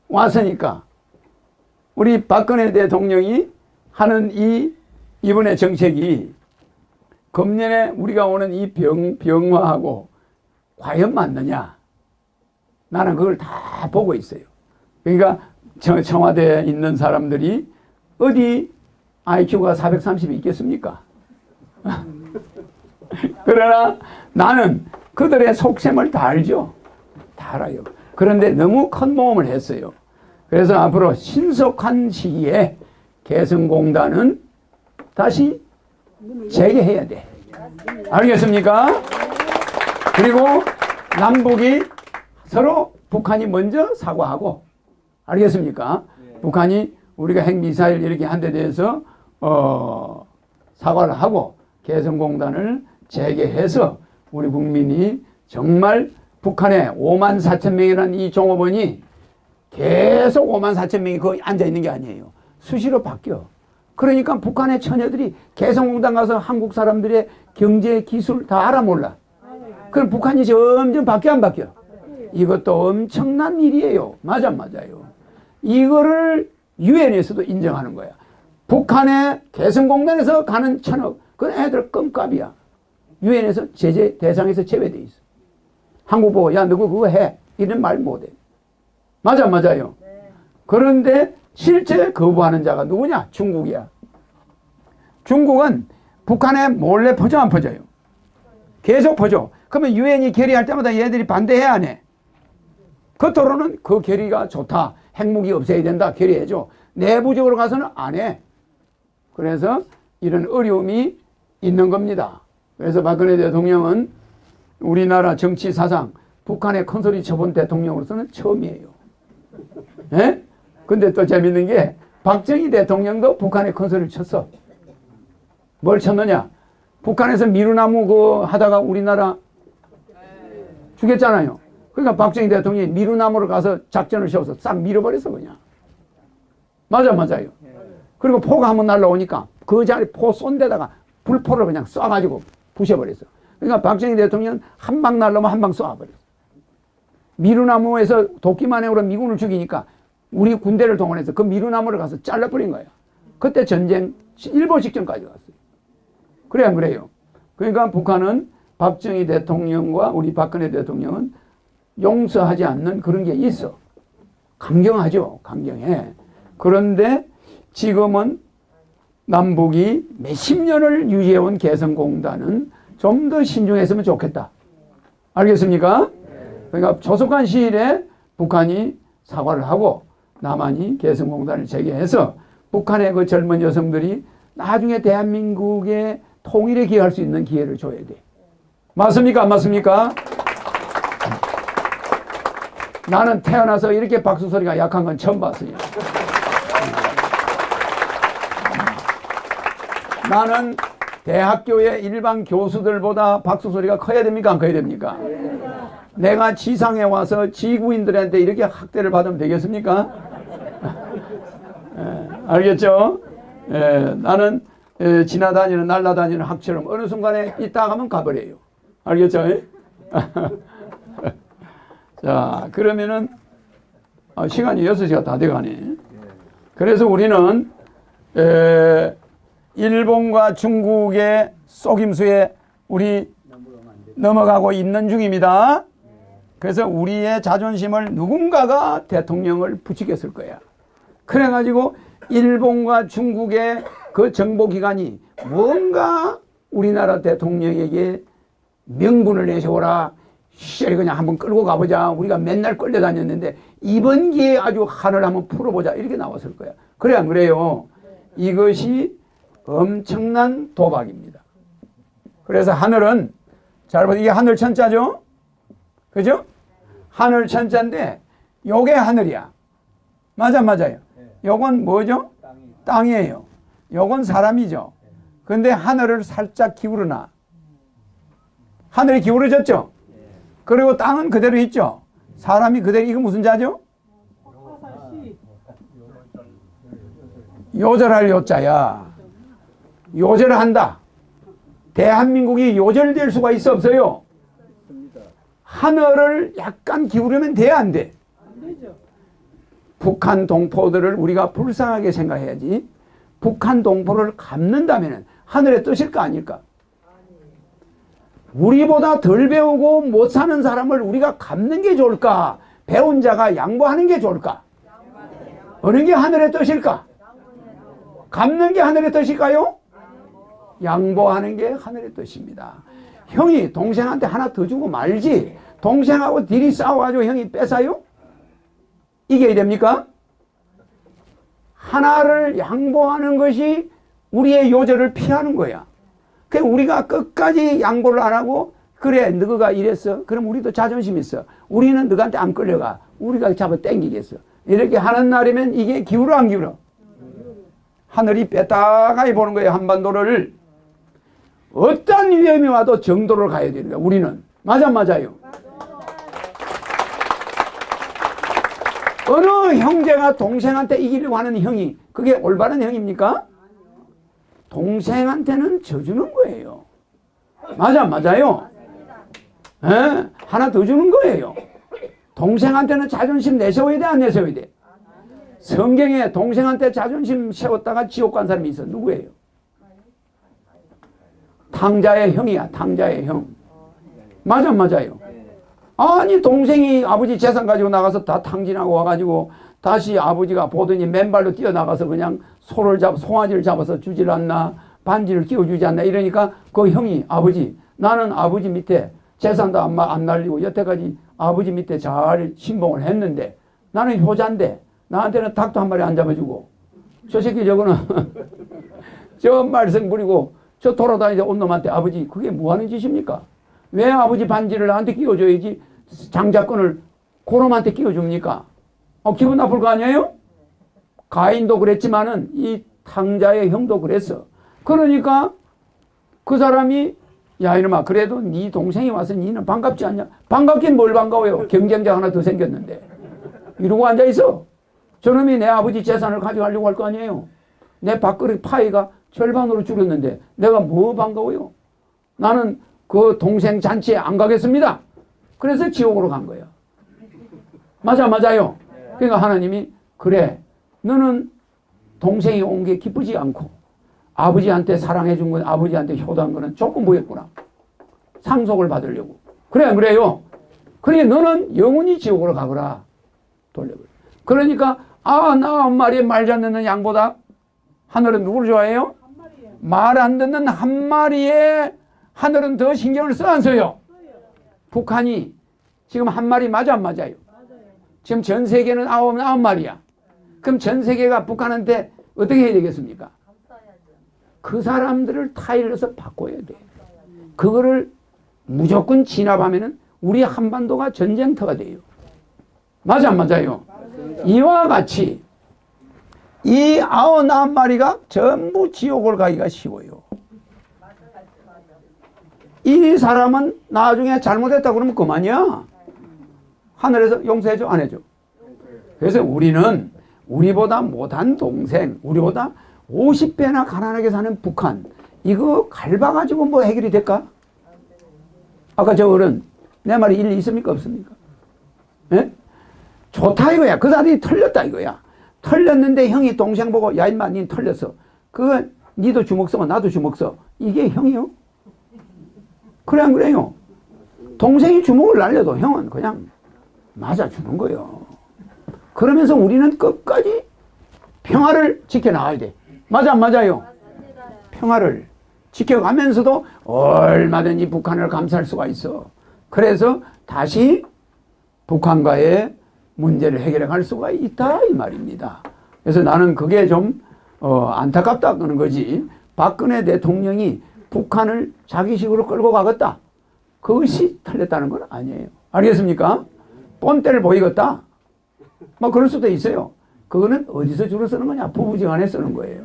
왔으니까 우리 박근혜 대통령이 하는 이 이번에 정책이 금년에 우리가 오는 이 병화하고 과연 맞느냐? 나는 그걸 다 보고 있어요. 그러니까 청와대에 있는 사람들이 어디 IQ가 430이 있겠습니까? 그러나 나는 그들의 속셈을 다 알죠. 다 알아요. 그런데 너무 큰 모험을 했어요. 그래서 앞으로 신속한 시기에 개성공단은 다시 재개해야 돼. 알겠습니까? 그리고 남북이 서로 북한이 먼저 사과하고, 알겠습니까? 북한이 우리가 핵미사일 이렇게 한 데 대해서 사과를 하고 개성공단을 재개해서 우리 국민이 정말 북한에 5만 4천 명이라는 이 종업원이 계속 5만 4천 명이 거기 앉아 있는 게 아니에요. 수시로 바뀌어. 그러니까 북한의 처녀들이 개성공단 가서 한국 사람들의 경제 기술 다 알아 몰라. 그럼 북한이 점점 바뀌어 안 바뀌어? 이것도 엄청난 일이에요. 맞아요. 이거를 유엔에서도 인정하는 거야. 북한의 개성공단에서 가는 천억, 그건 애들 껌값이야. 유엔에서 제재 대상에서 제외돼 있어. 한국 보고 야 너 그거 해 이런 말 못해. 맞아요. 그런데 실제 거부하는 자가 누구냐? 중국이야. 중국은 북한에 몰래 퍼져 안 퍼져요? 계속 퍼져. 그러면 유엔이 결의할 때마다 얘들이 반대해 안 해? 겉으로는 그 결의가 좋다. 핵무기 없애야 된다. 결의해줘. 내부적으로 가서는 안 해. 그래서 이런 어려움이 있는 겁니다. 그래서 박근혜 대통령은 우리나라 정치 사상 북한에 큰소리 쳐본 대통령으로서는 처음이에요. 예? 근데 또 재밌는 게 박정희 대통령도 북한에 큰소리를 쳤어. 뭘 쳤느냐? 북한에서 미루나무 그 하다가 우리나라 죽였잖아요. 그러니까 박정희 대통령이 미루나무를 가서 작전을 세워서 싹 밀어버렸어 그냥. 맞아요. 그리고 포가 한번 날라오니까 그 자리 포 쏜 데다가 불포를 그냥 쏴가지고 부셔버렸어. 그러니까 박정희 대통령은 한 방 날라오면 한 방 쏴버렸어. 미루나무에서 도끼만행으로 미군을 죽이니까 우리 군대를 동원해서 그 미루나무를 가서 잘라버린 거야. 그때 전쟁 일본 직전까지 갔어요. 그래 안 그래요? 그러니까 북한은 박정희 대통령과 우리 박근혜 대통령은 용서하지 않는 그런 게 있어. 강경하죠. 강경해. 그런데 지금은 남북이 몇십 년을 유지해온 개성공단은 좀 더 신중했으면 좋겠다. 알겠습니까? 그러니까 조속한 시일에 북한이 사과를 하고 남한이 개성공단을 재개해서 북한의 그 젊은 여성들이 나중에 대한민국의 통일에 기여할 수 있는 기회를 줘야 돼. 맞습니까? 안 맞습니까? 나는 태어나서 이렇게 박수 소리가 약한 건 처음 봤어요. 나는 대학교의 일반 교수들보다 박수 소리가 커야 됩니까? 안 커야 됩니까? 내가 지상에 와서 지구인들한테 이렇게 학대를 받으면 되겠습니까? 알겠죠? 나는 지나다니는 날아다니는 학처럼 어느 순간에 있다 가면 가버려요. 알겠죠? 자, 그러면은 시간이 6시가 다 돼가네. 그래서 우리는 일본과 중국의 속임수에 우리 넘어가고 있는 중입니다. 그래서 우리의 자존심을 누군가가 대통령을 부추겼을 거야. 그래가지고 일본과 중국의 그 정보기관이 뭔가 우리나라 대통령에게 명분을 내세워라. 그냥 한번 끌고 가보자. 우리가 맨날 끌려다녔는데 이번 기회에 아주 한을 한번 풀어보자. 이렇게 나왔을 거야. 그래 안 그래요? 이것이 엄청난 도박입니다. 그래서 하늘은 잘 보세요. 이게 하늘 천자죠? 그죠? 하늘 천자인데 요게 하늘이야. 맞아요. 요건 뭐죠? 땅이에요. 요건 사람이죠. 근데 하늘을 살짝 기울여놔. 하늘이 기울어졌죠? 그리고 땅은 그대로 있죠? 사람이 그대로, 이거 무슨 자죠? 요절할 요자야. 요절을 한다. 대한민국이 요절될 수가 있어 없어요? 하늘을 약간 기울이면 돼 안 돼? 북한 동포들을 우리가 불쌍하게 생각해야지. 북한 동포를 갚는다면 하늘의 뜻일까 아닐까? 우리보다 덜 배우고 못 사는 사람을 우리가 갚는 게 좋을까? 배운 자가 양보하는 게 좋을까? 어느 게 하늘의 뜻일까? 갚는 게 하늘의 뜻일까요? 양보하는 게 하늘의 뜻입니다. 형이 동생한테 하나 더 주고 말지 동생하고 딜이 싸워가지고 형이 뺏어요? 이겨야 됩니까? 하나를 양보하는 것이 우리의 요절을 피하는 거야. 그러니까 우리가 끝까지 양보를 안 하고 그래 너가 이랬어 그럼 우리도 자존심 있어 우리는 너한테 안 끌려가 우리가 잡아 당기겠어 이렇게 하는 날이면 이게 기울어 안 기울어? 하늘이 빼따가이 보는 거예요. 한반도를 어떤 위험이 와도 정도를 가야 되는 거야. 우리는 맞아요. 어느 형제가 동생한테 이기려고 하는 형이 그게 올바른 형입니까? 동생한테는 져주는 거예요. 맞아요. 에? 하나 더 주는 거예요. 동생한테는 자존심 내세워야 돼 안 내세워야 돼? 성경에 동생한테 자존심 세웠다가 지옥 간 사람이 있어. 누구예요? 탕자의 형이야. 탕자의 형. 맞아요. 아니 동생이 아버지 재산 가지고 나가서 다 탕진하고 와가지고 다시 아버지가 보더니 맨발로 뛰어나가서 그냥 송아지를 잡아서 주질 않나 반지를 끼워주지 않나 이러니까 그 형이 아버지 나는 아버지 밑에 재산도 안 날리고 여태까지 아버지 밑에 잘 신봉을 했는데 나는 효자인데 나한테는 닭도 한 마리 안 잡아주고 저 새끼 저거는 저 말썽 부리고 저 돌아다니자 온 놈한테 아버지 그게 뭐하는 짓입니까? 왜 아버지 반지를 나한테 끼워줘야지 장자권을 고놈한테 끼워줍니까? 기분 나쁠 거 아니에요? 가인도 그랬지만은 이 탕자의 형도 그랬어. 그러니까 그 사람이 야 이놈아 그래도 네 동생이 와서 니는 반갑지 않냐? 반갑긴 뭘 반가워요. 경쟁자 하나 더 생겼는데 이러고 앉아있어. 저놈이 내 아버지 재산을 가져가려고 할 거 아니에요. 내 밥그릇 파이가 절반으로 줄였는데 내가 뭐 반가워요. 나는 그 동생 잔치에 안 가겠습니다. 그래서 지옥으로 간 거야. 맞아요. 그러니까 하나님이 그래 너는 동생이 온 게 기쁘지 않고 아버지한테 사랑해 준 건 아버지한테 효도한 거는 조금 보였구나. 상속을 받으려고. 그래 안 그래요? 그러니까 너는 영원히 지옥으로 가거라. 돌려버려. 그러니까 나 한 마리의 말 잘 듣는 양보다 하늘은 누구를 좋아해요? 말 안 듣는 한 마리에 하늘은 더 신경을 써 안 써요? 북한이 지금 한 마리 맞아 안 맞아요? 지금 전 세계는 아홉 마리야. 그럼 전 세계가 북한한테 어떻게 해야 되겠습니까? 그 사람들을 타일러서 바꿔야 돼. 그거를 무조건 진압하면은 우리 한반도가 전쟁터가 돼요. 맞아 안 맞아요? 이와 같이 이 99마리가 전부 지옥을 가기가 쉬워요. 이 사람은 나중에 잘못했다 그러면 그만이야. 하늘에서 용서해줘 안 해줘? 그래서 우리는 우리보다 못한 동생, 우리보다 50배나 가난하게 사는 북한 이거 갈봐가지고 뭐 해결이 될까? 아까 저 어른 내 말이 일리 있습니까 없습니까? 예? 좋다 이거야. 그 사람이 털렸다 이거야. 털렸는데 형이 동생 보고 야 임마 니 털렸어. 그거 니도 주먹 써 나도 주먹 써. 이게 형이요? 그래 안 그래요? 동생이 주먹을 날려도 형은 그냥 맞아주는 거예요. 그러면서 우리는 끝까지 평화를 지켜나가야 돼. 맞아 안 맞아요? 평화를 지켜가면서도 얼마든지 북한을 감쌀 수가 있어. 그래서 다시 북한과의 문제를 해결해 갈 수가 있다 이 말입니다. 그래서 나는 그게 좀 안타깝다는 거지. 박근혜 대통령이 북한을 자기식으로 끌고 가겠다. 그것이 틀렸다는 건 아니에요. 알겠습니까? 뻔때를 보이겠다. 뭐 그럴 수도 있어요. 그거는 어디서 주로 쓰는 거냐? 부부지간에 쓰는 거예요.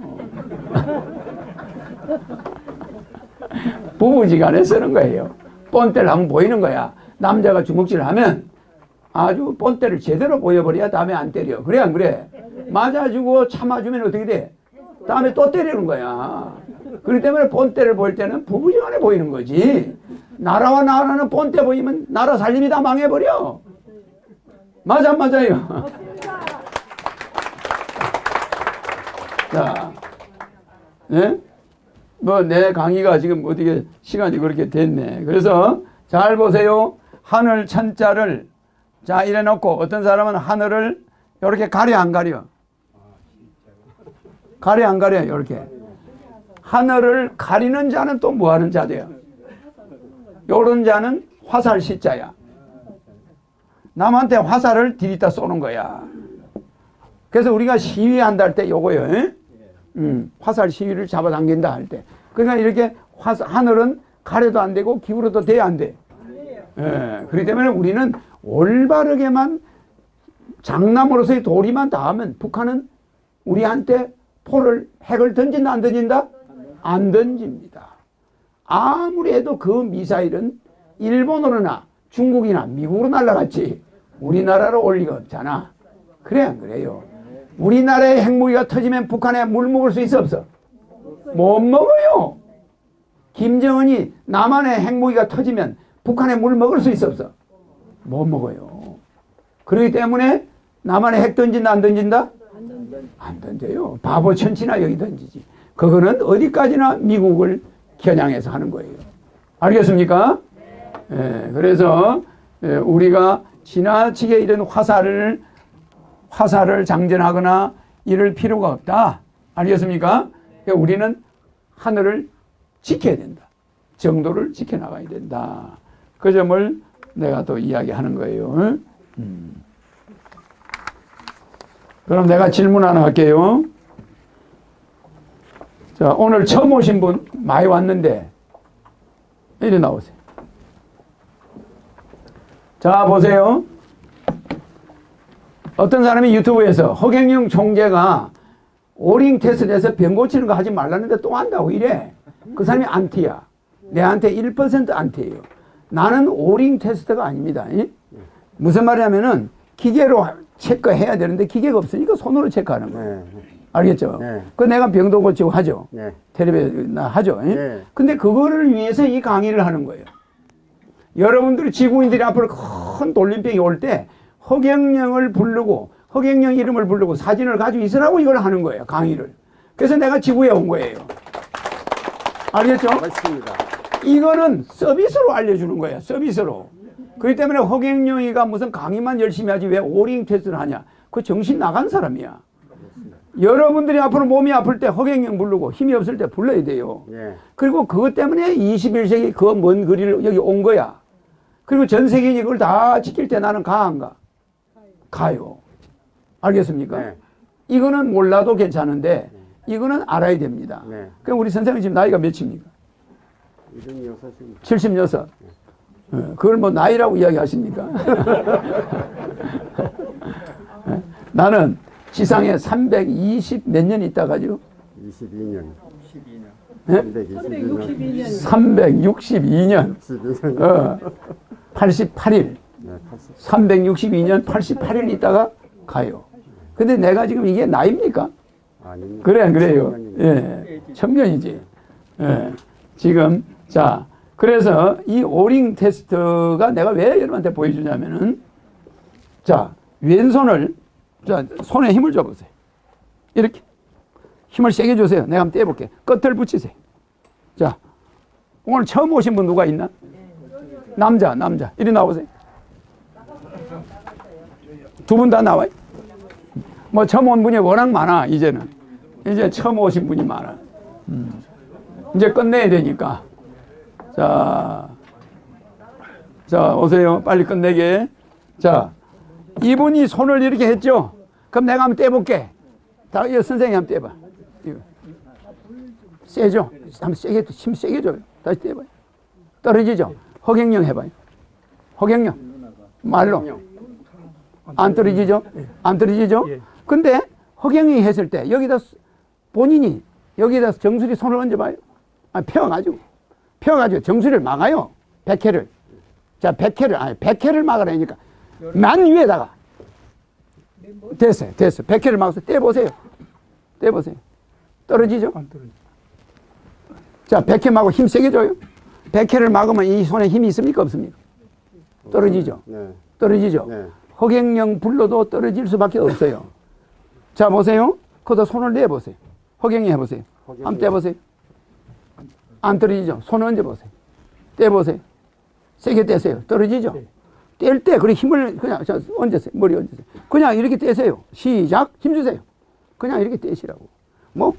부부지간에 쓰는 거예요. 뻔때를 하면 보이는 거야. 남자가 주먹질을 하면 아주 뻔때를 제대로 보여버려야 다음에 안 때려. 그래 안 그래? 맞아주고 참아주면 어떻게 돼? 다음에 또 때리는 거야. 그렇기 때문에 뻔때를 보일 때는 부부지간에 보이는 거지. 나라와 나라는 뻔때 보이면 나라 살림이 다 망해버려. 맞아 안 맞아요? 자, 예? 뭐 내 강의가 지금 어떻게 시간이 그렇게 됐네. 그래서 잘 보세요. 하늘 천자를 자 이래 놓고 어떤 사람은 하늘을 이렇게 가려 안 가려? 가려 안 가려? 이렇게. 하늘을 가리는 자는 또 뭐 하는 자돼요? 요런 자는 화살 시자야. 남한테 화살을 들이다 쏘는 거야. 그래서 우리가 시위한다 할 때 요거요. 화살 시위를 잡아당긴다 할 때. 그러니까 이렇게 하늘은 가려도 안 되고 기울어도 돼야 안 돼. 예. 그렇기 때문에 우리는 올바르게만 장남으로서의 도리만 닿으면 북한은 우리한테 핵을 던진다 안 던진다? 안 던집니다. 아무리 해도 그 미사일은 일본으로나 중국이나 미국으로 날아갔지 우리나라로 올 리가 없잖아. 그래 안 그래요? 우리나라의 핵무기가 터지면 북한에 물 먹을 수 있어 없어? 못 먹어요. 김정은이 남한의 핵무기가 터지면 북한에 물 먹을 수 있어 없어? 못 먹어요. 그렇기 때문에 남한에 핵 던진다 안 던진다? 안 던져요. 바보 천치나 여기 던지지. 그거는 어디까지나 미국을 겨냥해서 하는 거예요. 알겠습니까? 예, 그래서 우리가 지나치게 이런 화살을 장전하거나 이럴 필요가 없다. 알겠습니까? 그러니까 우리는 하늘을 지켜야 된다. 정도를 지켜나가야 된다. 그 점을 내가 또 이야기하는 거예요. 그럼 내가 질문 하나 할게요. 자, 오늘 처음 오신 분 많이 왔는데 이리 나오세요. 자, 보세요. 어떤 사람이 유튜브에서 허경영 총재가 오링 테스트를 해서 병 고치는 거 하지 말라는데 또 한다고 이래. 그 사람이 안티야. 내한테 1% 안티예요. 나는 오링 테스트가 아닙니다. 무슨 말이냐면은 기계로 체크해야 되는데 기계가 없으니까 손으로 체크하는 거예요. 알겠죠? 그 내가 병도 고치고 하죠. 텔레비전 하죠. 근데 그거를 위해서 이 강의를 하는 거예요. 여러분들이 지구인들이 앞으로 큰 돌림병이 올 때 허경영을 부르고 허경영 이름을 부르고 사진을 가지고 있으라고 이걸 하는 거예요. 강의를. 그래서 내가 지구에 온 거예요. 알겠죠? 맞습니다. 이거는 서비스로 알려주는 거예요. 서비스로. 그렇기 때문에 허경영이가 무슨 강의만 열심히 하지 왜 오링 테스트를 하냐. 그 정신 나간 사람이야. 여러분들이 앞으로 몸이 아플 때 허경영 부르고 힘이 없을 때 불러야 돼요. 그리고 그것 때문에 21세기 그 먼 거리를 여기 온 거야. 그리고 전 세계인이 그걸 다 지킬 때 나는 가 안 가? 가요. 알겠습니까? 이거는 몰라도 괜찮은데 이거는 알아야 됩니다. 그럼 우리 선생님 지금 나이가 몇입니까? 76. 그걸 뭐 나이라고 이야기하십니까? 나는 지상에 320 몇 년 있다 가지고 22년. 362년. 88일. 362년 88일 있다가 가요. 근데 내가 지금 이게 나이입니까? 아닙니다. 그래 안 그래요? 예. 청년이지. 예. 지금 자, 그래서 이 오링 테스트가 내가 왜 여러분한테 보여주냐면은 자, 왼손을 자, 손에 힘을 줘보세요. 이렇게 힘을 세게 주세요. 내가 한번 떼볼게. 끝을 붙이세요. 자, 오늘 처음 오신 분 누가 있나? 남자. 이리 나오세요. 두 분 다 나와요. 뭐 처음 온 분이 워낙 많아. 이제는 이제 처음 오신 분이 많아. 이제 끝내야 되니까. 자, 오세요. 빨리 끝내게. 자, 이분이 손을 이렇게 했죠. 그럼 내가 한번 떼볼게. 다, 이거 선생님 한번 떼봐. 이거. 세죠? 한번 세게, 힘 세게 줘요. 다시 떼봐요. 떨어지죠? 허경영 해봐요. 허경영. 말로. 안 떨어지죠? 안 떨어지죠? 근데 허경영이 했을 때 여기다 본인이 여기다 정수리 손을 얹어봐요. 펴가지고 정수리를 막아요. 백회를. 자, 백회를 막으라니까. 만 위에다가. 됐어요. 백회를 막아서 떼보세요. 떨어지죠? 안 떨어지죠. 자, 백회 막고 힘 세게 줘요. 백회를 막으면 이 손에 힘이 있습니까? 없습니까? 떨어지죠? 떨어지죠? 허경영 불러도 떨어질 수밖에 없어요. 자, 보세요. 거기다 손을 내보세요. 허경영 해보세요. 한번 떼보세요. 안 떨어지죠? 손 얹어보세요. 떼보세요. 세게 떼세요. 떨어지죠? 뗄 때, 그래 힘을 그냥 얹으세요. 머리 얹으세요. 그냥 이렇게 떼세요. 시작. 힘주세요. 그냥 이렇게 떼시라고. 뭐,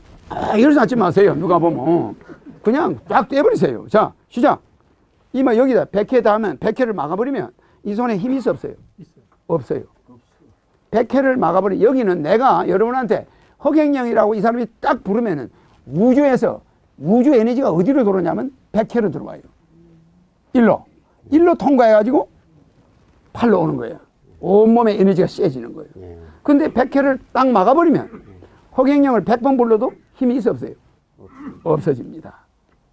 이러지 않지 마세요. 누가 보면. 그냥 쫙 떼버리세요. 자, 시작. 이마 여기다 백회 닿으면, 백회를 막아버리면 이 손에 힘이 있어 없어요? 없어요. 백회를 막아버리면 여기는 내가 여러분한테 허경영이라고 이 사람이 딱 부르면은 우주에서 우주 에너지가 어디로 들어오냐면 백회로 들어와요. 일로 통과해가지고 팔로 오는 거예요. 온몸에 에너지가 세지는 거예요. 근데 백회를 딱 막아버리면 허경영을 100번 불러도 힘이 있어 없어요? 없어집니다.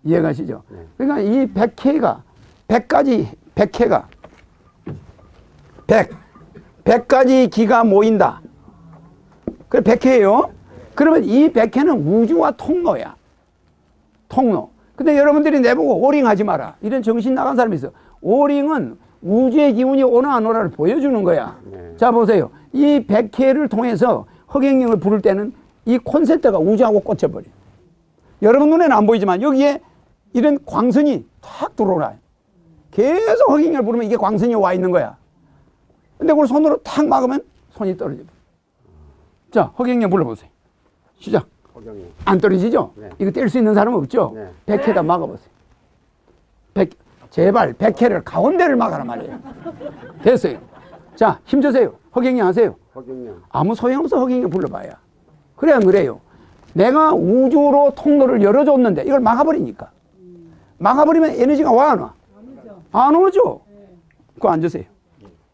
이해가시죠? 그러니까 이 백회가 100회가 100가지 기가 모인다. 그래 100회예요. 그러면 이 100회는 우주와 통로야. 통로. 근데 여러분들이 내보고 오링 하지 마라. 이런 정신 나간 사람이 있어. 오링은 우주의 기운이 오나 안 오나를 보여주는 거야. 자 보세요. 이 100회를 통해서 허경영을 부를 때는 이 콘센트가 우주하고 꽂혀버려. 여러분 눈에는 안 보이지만 여기에 이런 광선이 탁 들어오라. 계속 허경영을 부르면 이게 광선이 와 있는 거야. 근데 그걸 손으로 탁 막으면 손이 떨어져. 자, 허경영 불러보세요. 시작. 허경영. 안 떨어지죠? 네. 이거 뗄 수 있는 사람은 없죠? 네. 100회다 막아보세요. 제발 100회를 가운데를 막아라 말이에요. 됐어요. 자, 힘주세요. 허경영 하세요. 허경영. 아무 소용없어. 허경영 불러봐야. 그래 안 그래요? 내가 우주로 통로를 열어줬는데 이걸 막아버리니까. 막아버리면 에너지가 와 안 와? 안 오죠? 그거 앉으세요.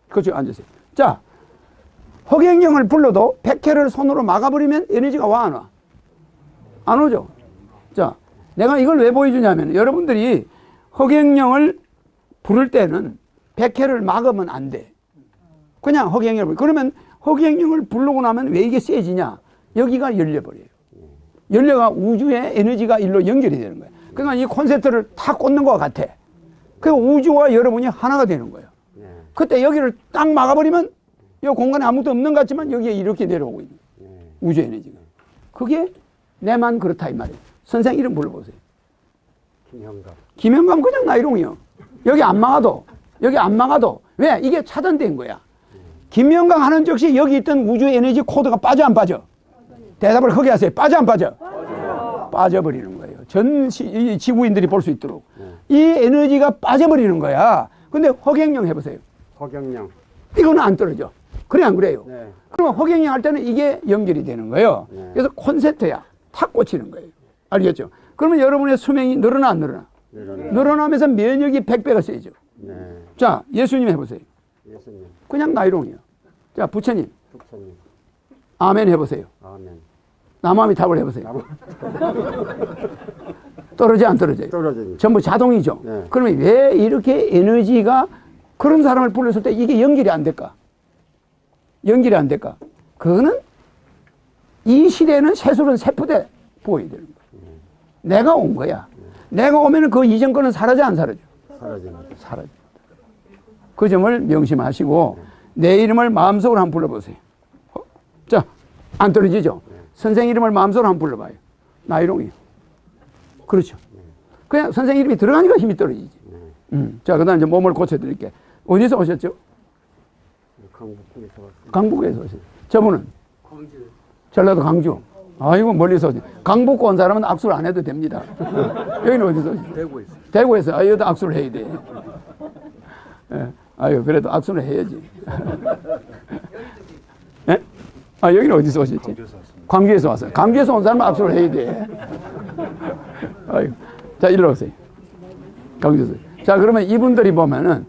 그렇죠. 앉으세요. 자, 허경영을 불러도 100회를 손으로 막아버리면 에너지가 와 안 와? 안 오죠? 자, 내가 이걸 왜 보여주냐면 여러분들이 허경영을 부를 때는 100회를 막으면 안 돼. 그냥 허경영을 그러면 허경영을 부르고 나면 왜 이게 세지냐? 여기가 열려버려요. 열려가 우주의 에너지가 일로 연결이 되는 거예요. 그러니까 이 콘센트를 탁 꽂는 것 같아. 그 우주와 여러분이 하나가 되는 거예요. 그때 여기를 딱 막아버리면 이 공간에 아무것도 없는 것 같지만 여기에 이렇게 내려오고 있는 거예요. 우주 에너지가. 그게 내만 그렇다 이 말이에요. 선생 이름 불러보세요. 김형감. 김영감 그냥 나이롱이요. 여기 안 막아도 왜? 이게 차단된 거야. 김영감 하는 즉시 여기 있던 우주 에너지 코드가 빠져 안 빠져? 대답을 크게 하세요. 빠져 안 빠져? 빠져버리는 거예요. 전 지구인들이 볼 수 있도록. 이 에너지가 빠져버리는 거야. 근데 허경영 해보세요. 허경영. 이거는 안 떨어져. 그래 안 그래요? 네. 그러면 허경영 할 때는 이게 연결이 되는 거예요. 네. 그래서 콘센트야. 탁 꽂히는 거예요. 알겠죠? 그러면 여러분의 수명이 늘어나 안 늘어나? 늘어나면서 면역이 100배가 세죠. 네. 자, 예수님 해보세요. 예수님. 그냥 나이롱이요. 자, 부처님. 부처님. 아멘 해보세요. 아멘. 남아미 탑을 해보세요. 떨어져 안 떨어져요? 떨어집니다. 전부 자동이죠. 네. 그러면 왜 이렇게 에너지가 그런 사람을 불렀을 때 이게 연결이 안 될까? 연결이 안 될까? 그거는 이 시대에는 새술은 세푸대 보여야 되는 거야. 내가 온 거야. 내가 오면 그 이전 거는 사라져 안 사라져? 사라집니다. 사라져. 그 점을 명심하시고 내 이름을 마음속으로 한번 불러보세요. 자, 안 떨어지죠? 선생 이름을 마음속으로 한번 불러봐요. 나이롱이. 그렇죠. 그냥 선생 이름이 들어가니까 힘이 떨어지지. 자, 그 다음 이제 몸을 고쳐드릴게. 어디서 오셨죠? 강북에서 왔습니다. 강북에서 오셨죠. 저분은? 전라도 강주. 아이고, 멀리서 오셨죠. 강북 온 사람은 악수를 안 해도 됩니다. 여기는 어디서 오셨죠? 대구에서. 대구에서. 아, 여기도 악수를 해야 돼. 예. 아유, 그래도 악수를 해야지. 예? 아, 여기는 어디서 오셨지? 광주에서 왔습니다. 광주에서 왔어요. 광주에서 온 사람은 악수를 해야 돼. 아유. 자, 일로 오세요. 광주에서. 자, 그러면 이분들이 보면은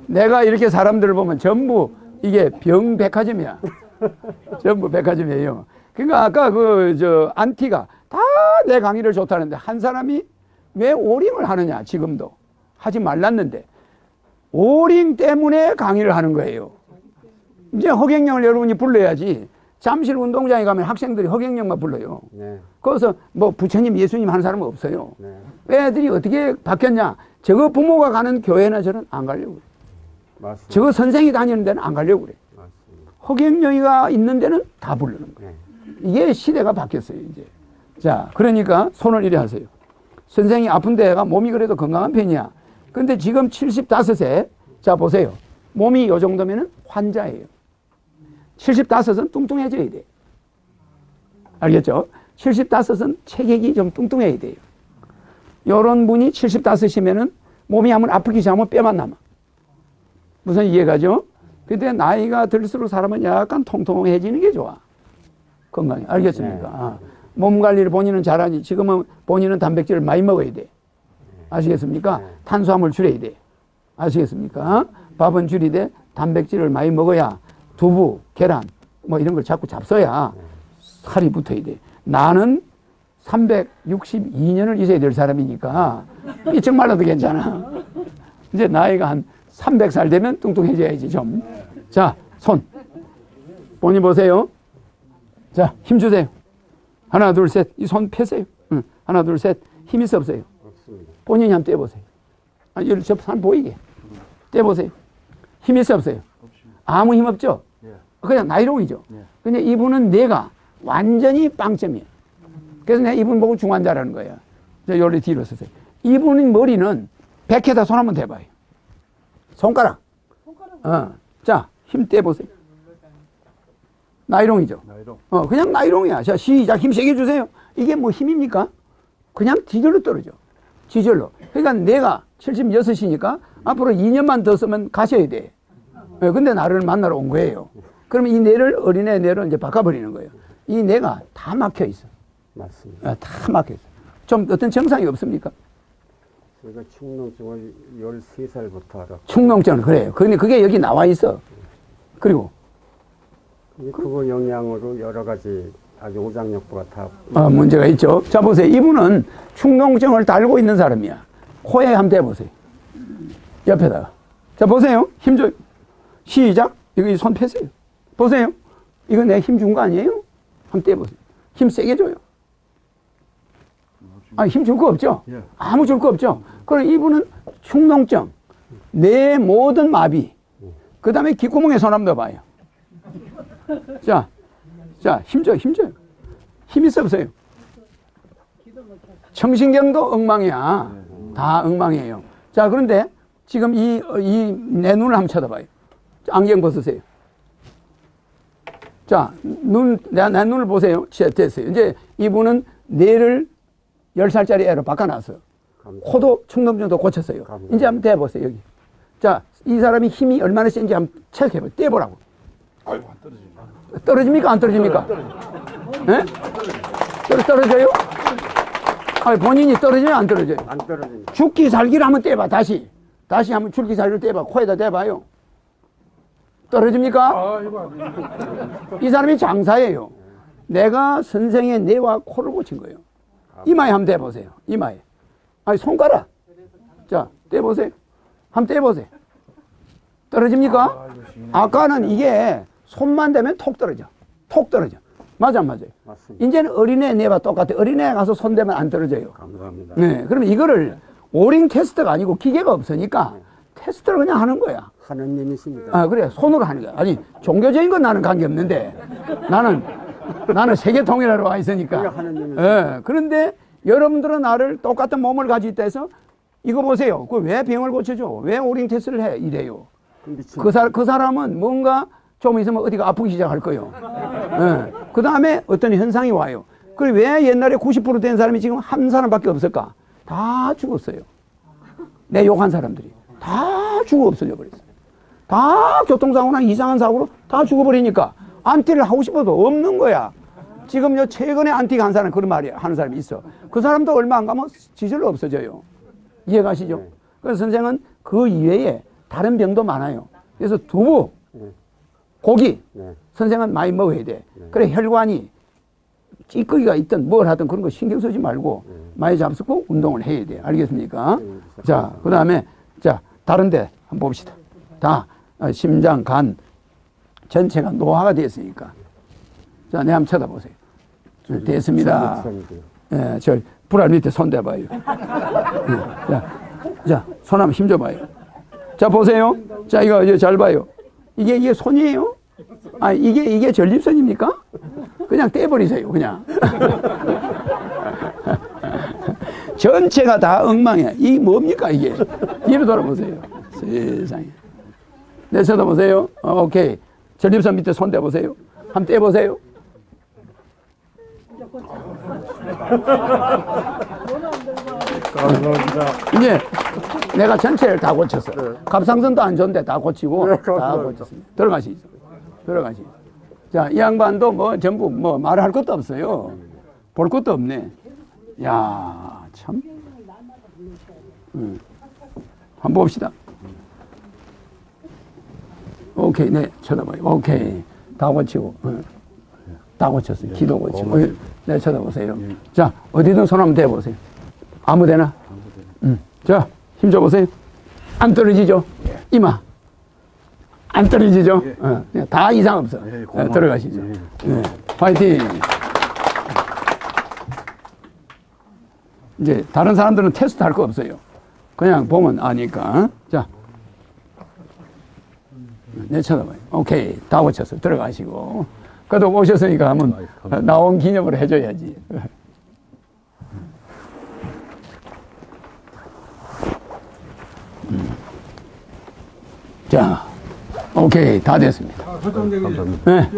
내가 이렇게 사람들을 보면 전부 이게 병백화점이야. 전부 백화점이에요. 그러니까 아까 안티가 다 내 강의를 좋다는데 한 사람이 왜 오링을 하느냐, 지금도. 하지 말랐는데. 오링 때문에 강의를 하는 거예요. 이제 허경영을 여러분이 불러야지. 잠실 운동장에 가면 학생들이 허경영만 불러요. 네. 거기서 뭐 부처님, 예수님 하는 사람은 없어요. 네. 애들이 어떻게 바뀌었냐? 저거 부모가 가는 교회나 저는 안 가려고 그래. 맞습니다. 저거 선생이 다니는 데는 안 가려고 그래. 맞습니다. 허경영이가 있는 데는 다 부르는 거예요. 네. 이게 시대가 바뀌었어요, 이제. 자, 그러니까 손을 이래 하세요. 선생이 아픈 데가 몸이 그래도 건강한 편이야. 근데 지금 75세, 자, 보세요. 몸이 요 정도면은 환자예요. 75은 뚱뚱해져야 돼. 알겠죠? 75은 체격이 좀 뚱뚱해야 돼요. 요런 분이 75이면은 몸이 한번 아프기 시작하면 뼈만 남아. 무슨 이해가죠? 근데 나이가 들수록 사람은 약간 통통해지는 게 좋아. 건강에. 알겠습니까? 아, 몸 관리를 본인은 잘하니 지금은 본인은 단백질을 많이 먹어야 돼. 아시겠습니까? 탄수화물 줄여야 돼. 아시겠습니까? 밥은 줄이되 단백질을 많이 먹어야 두부, 계란 뭐 이런 걸 자꾸 잡숴야 살이 붙어야 돼. 나는 362년을 있어야 될 사람이니까 삐쩍 말라도 괜찮아. 이제 나이가 한 300살 되면 뚱뚱해져야지 좀. 자, 손. 본인 보세요. 자, 힘 주세요. 하나, 둘, 셋. 이 손 펴세요. 응. 하나, 둘, 셋. 힘이 없어요. 없습니다. 본인이 한번 떼보세요. 아, 여기 저산 보이게. 떼보세요. 힘이 없어요. 아무 힘 없죠? 그냥 나이로이죠. 근데 이분은 뇌가 완전히 빵점이에요. 그래서 내가 이분 보고 중환자라는 거예요. 저 요리 뒤로 서세요. 이분의 머리는 100회다 손 한번 대봐요. 손가락. 자, 힘 떼보세요. 나이롱이죠. 그냥 나이롱이야. 자, 시작. 힘 세게 주세요. 이게 뭐 힘입니까? 그냥 지절로 떨어져. 지절로. 그러니까 내가 76이니까 앞으로 2년만 더 쓰면 가셔야 돼. 근데 나를 만나러 온 거예요. 그러면 이 뇌를 어린애 뇌로 이제 바꿔버리는 거예요. 이 뇌가 다 막혀 있어. 맞습니다. 다 막혀 있어. 좀 어떤 증상이 없습니까? 제가 축농증을 13살부터 알았고. 축농증은 그래요. 근데 그게 여기 나와 있어. 그리고 그거 영향으로 여러 가지 아주 오장육부가 다 문제가 있죠. 자, 보세요. 이분은 축농증을 달고 있는 사람이야. 코에 한번 대보세요. 옆에다가. 자, 보세요. 힘 줘. 시작. 이거 손 펴세요. 보세요. 이거 내 힘 준 거 아니에요? 한번 떼보세요. 힘 세게 줘요. 아, 힘 줄 거 없죠? 아무 줄 거 없죠? 그럼 이분은 축농증, 내 모든 마비, 그 다음에 귓구멍에 손 한번 넣어봐요. 자, 힘 줘요. 힘이 없어요. 청신경도 엉망이야. 다 엉망이에요. 자, 그런데 지금 내 눈을 한번 쳐다봐요. 안경 벗으세요. 자, 내 눈을 보세요. 됐어요. 이제 이분은 뇌를 10살짜리 애로 바꿔놨어요. 코도 축농증도 고쳤어요. 이제 한번 대보세요, 여기. 자, 이 사람이 힘이 얼마나 센지 한번 체크해봐요. 떼보라고. 아이고, 안 떨어집니다. 떨어집니까? 안 떨어집니까? 네? 떨어져요? 아니, 본인이 떨어져요? 안 떨어져요? 안 떨어집니다. 죽기 살기를 한번 떼봐, 다시 한번 죽기 살기를 떼봐. 코에다 대봐요. 떨어집니까? 이 사람이 장사예요. 내가 선생의 뇌와 코를 고친 거예요. 이마에 한번 대보세요. 이마에. 아니, 손가락. 자, 떼보세요. 한번 떼보세요. 떨어집니까? 아까는 이게 손만 대면 톡 떨어져. 맞아, 안 맞아요? 맞습니다. 이제는 어린애 뇌와 똑같아요. 어린애 가서 손 대면 안 떨어져요. 감사합니다. 네. 그러면 이거를 오링 테스트가 아니고 기계가 없으니까 테스트를 그냥 하는 거야. 하느님이십니다. 아, 그래. 손으로 하는 거야. 아니, 종교적인 건 나는 관계없는데 나는 세계 통일하러 와 있으니까. 예. 그런데 여러분들은 나를 똑같은 몸을 가지고 있다 해서 이거 보세요. 그 왜 병을 고쳐줘? 왜 오링 테스트를 해? 이래요. 그 사람은 뭔가 좀 있으면 어디가 아프기 시작할 거예요. 예. 그 다음에 어떤 현상이 와요. 그리고 왜 옛날에 90% 된 사람이 지금 한 사람밖에 없을까? 다 죽었어요. 내 욕한 사람들이. 다 죽어 없어져 버렸어요. 다 교통사고나 이상한 사고로 다 죽어버리니까 안티를 하고 싶어도 없는 거야. 지금 최근에 안티가 한 사람 그런 말이 하는 사람이 있어. 그 사람도 얼마 안 가면 지절로 없어져요. 이해가시죠? 네. 그래서 선생은 그 이외에 다른 병도 많아요. 그래서 두부, 고기, 선생은 많이 먹어야 돼. 그래 혈관이 찌꺼기가 있든 뭘 하든 그런 거 신경 쓰지 말고 많이 잡수고 운동을 해야 돼. 알겠습니까? 자, 그 다음에 자, 다른데 한번 봅시다. 다 심장, 간 전체가 노화가 됐으니까. 자, 내 한번 쳐다보세요. 됐습니다. 예, 저 불알 밑에 손 대봐요. 자, 손 한번 힘줘봐요. 자, 보세요. 자, 이거 잘 봐요. 이게 손이에요? 아, 이게 전립선입니까? 그냥 떼버리세요, 그냥. 전체가 다 엉망이야. 이게 뭡니까, 이게? 뒤로 돌아보세요. 세상에. 네, 쳐다보세요. 오케이. 전립선 밑에 손 대보세요. 한번 떼보세요. 이제 내가 전체를 다 고쳤어. 갑상선도 안 좋은데 다 고치고 다 고쳤습니다. 들어가시죠. 들어가시죠. 자, 이 양반도 뭐 전부 뭐 말할 것도 없어요. 볼 것도 없네. 야, 참. 한번 봅시다. 오케이, 네, 쳐다봐요. 오케이. 다 고치고. 다 고쳤어요. 기도 고치고. 네, 쳐다보세요. 자, 어디든 손 한번 대보세요. 아무 데나. 자, 힘 줘보세요. 안 떨어지죠? 이마. 안 떨어지죠? 다 이상 없어. 들어가시죠. 네, 화이팅. 이제 다른 사람들은 테스트 할 거 없어요. 그냥 보면 아니까. 자. 네, 쳐다봐요. 오케이. 다 고쳤어. 들어가시고. 그래도 오셨으니까 한번 나온 기념을 해줘야지. 자, 오케이. 다 됐습니다. 감사합니다. 네.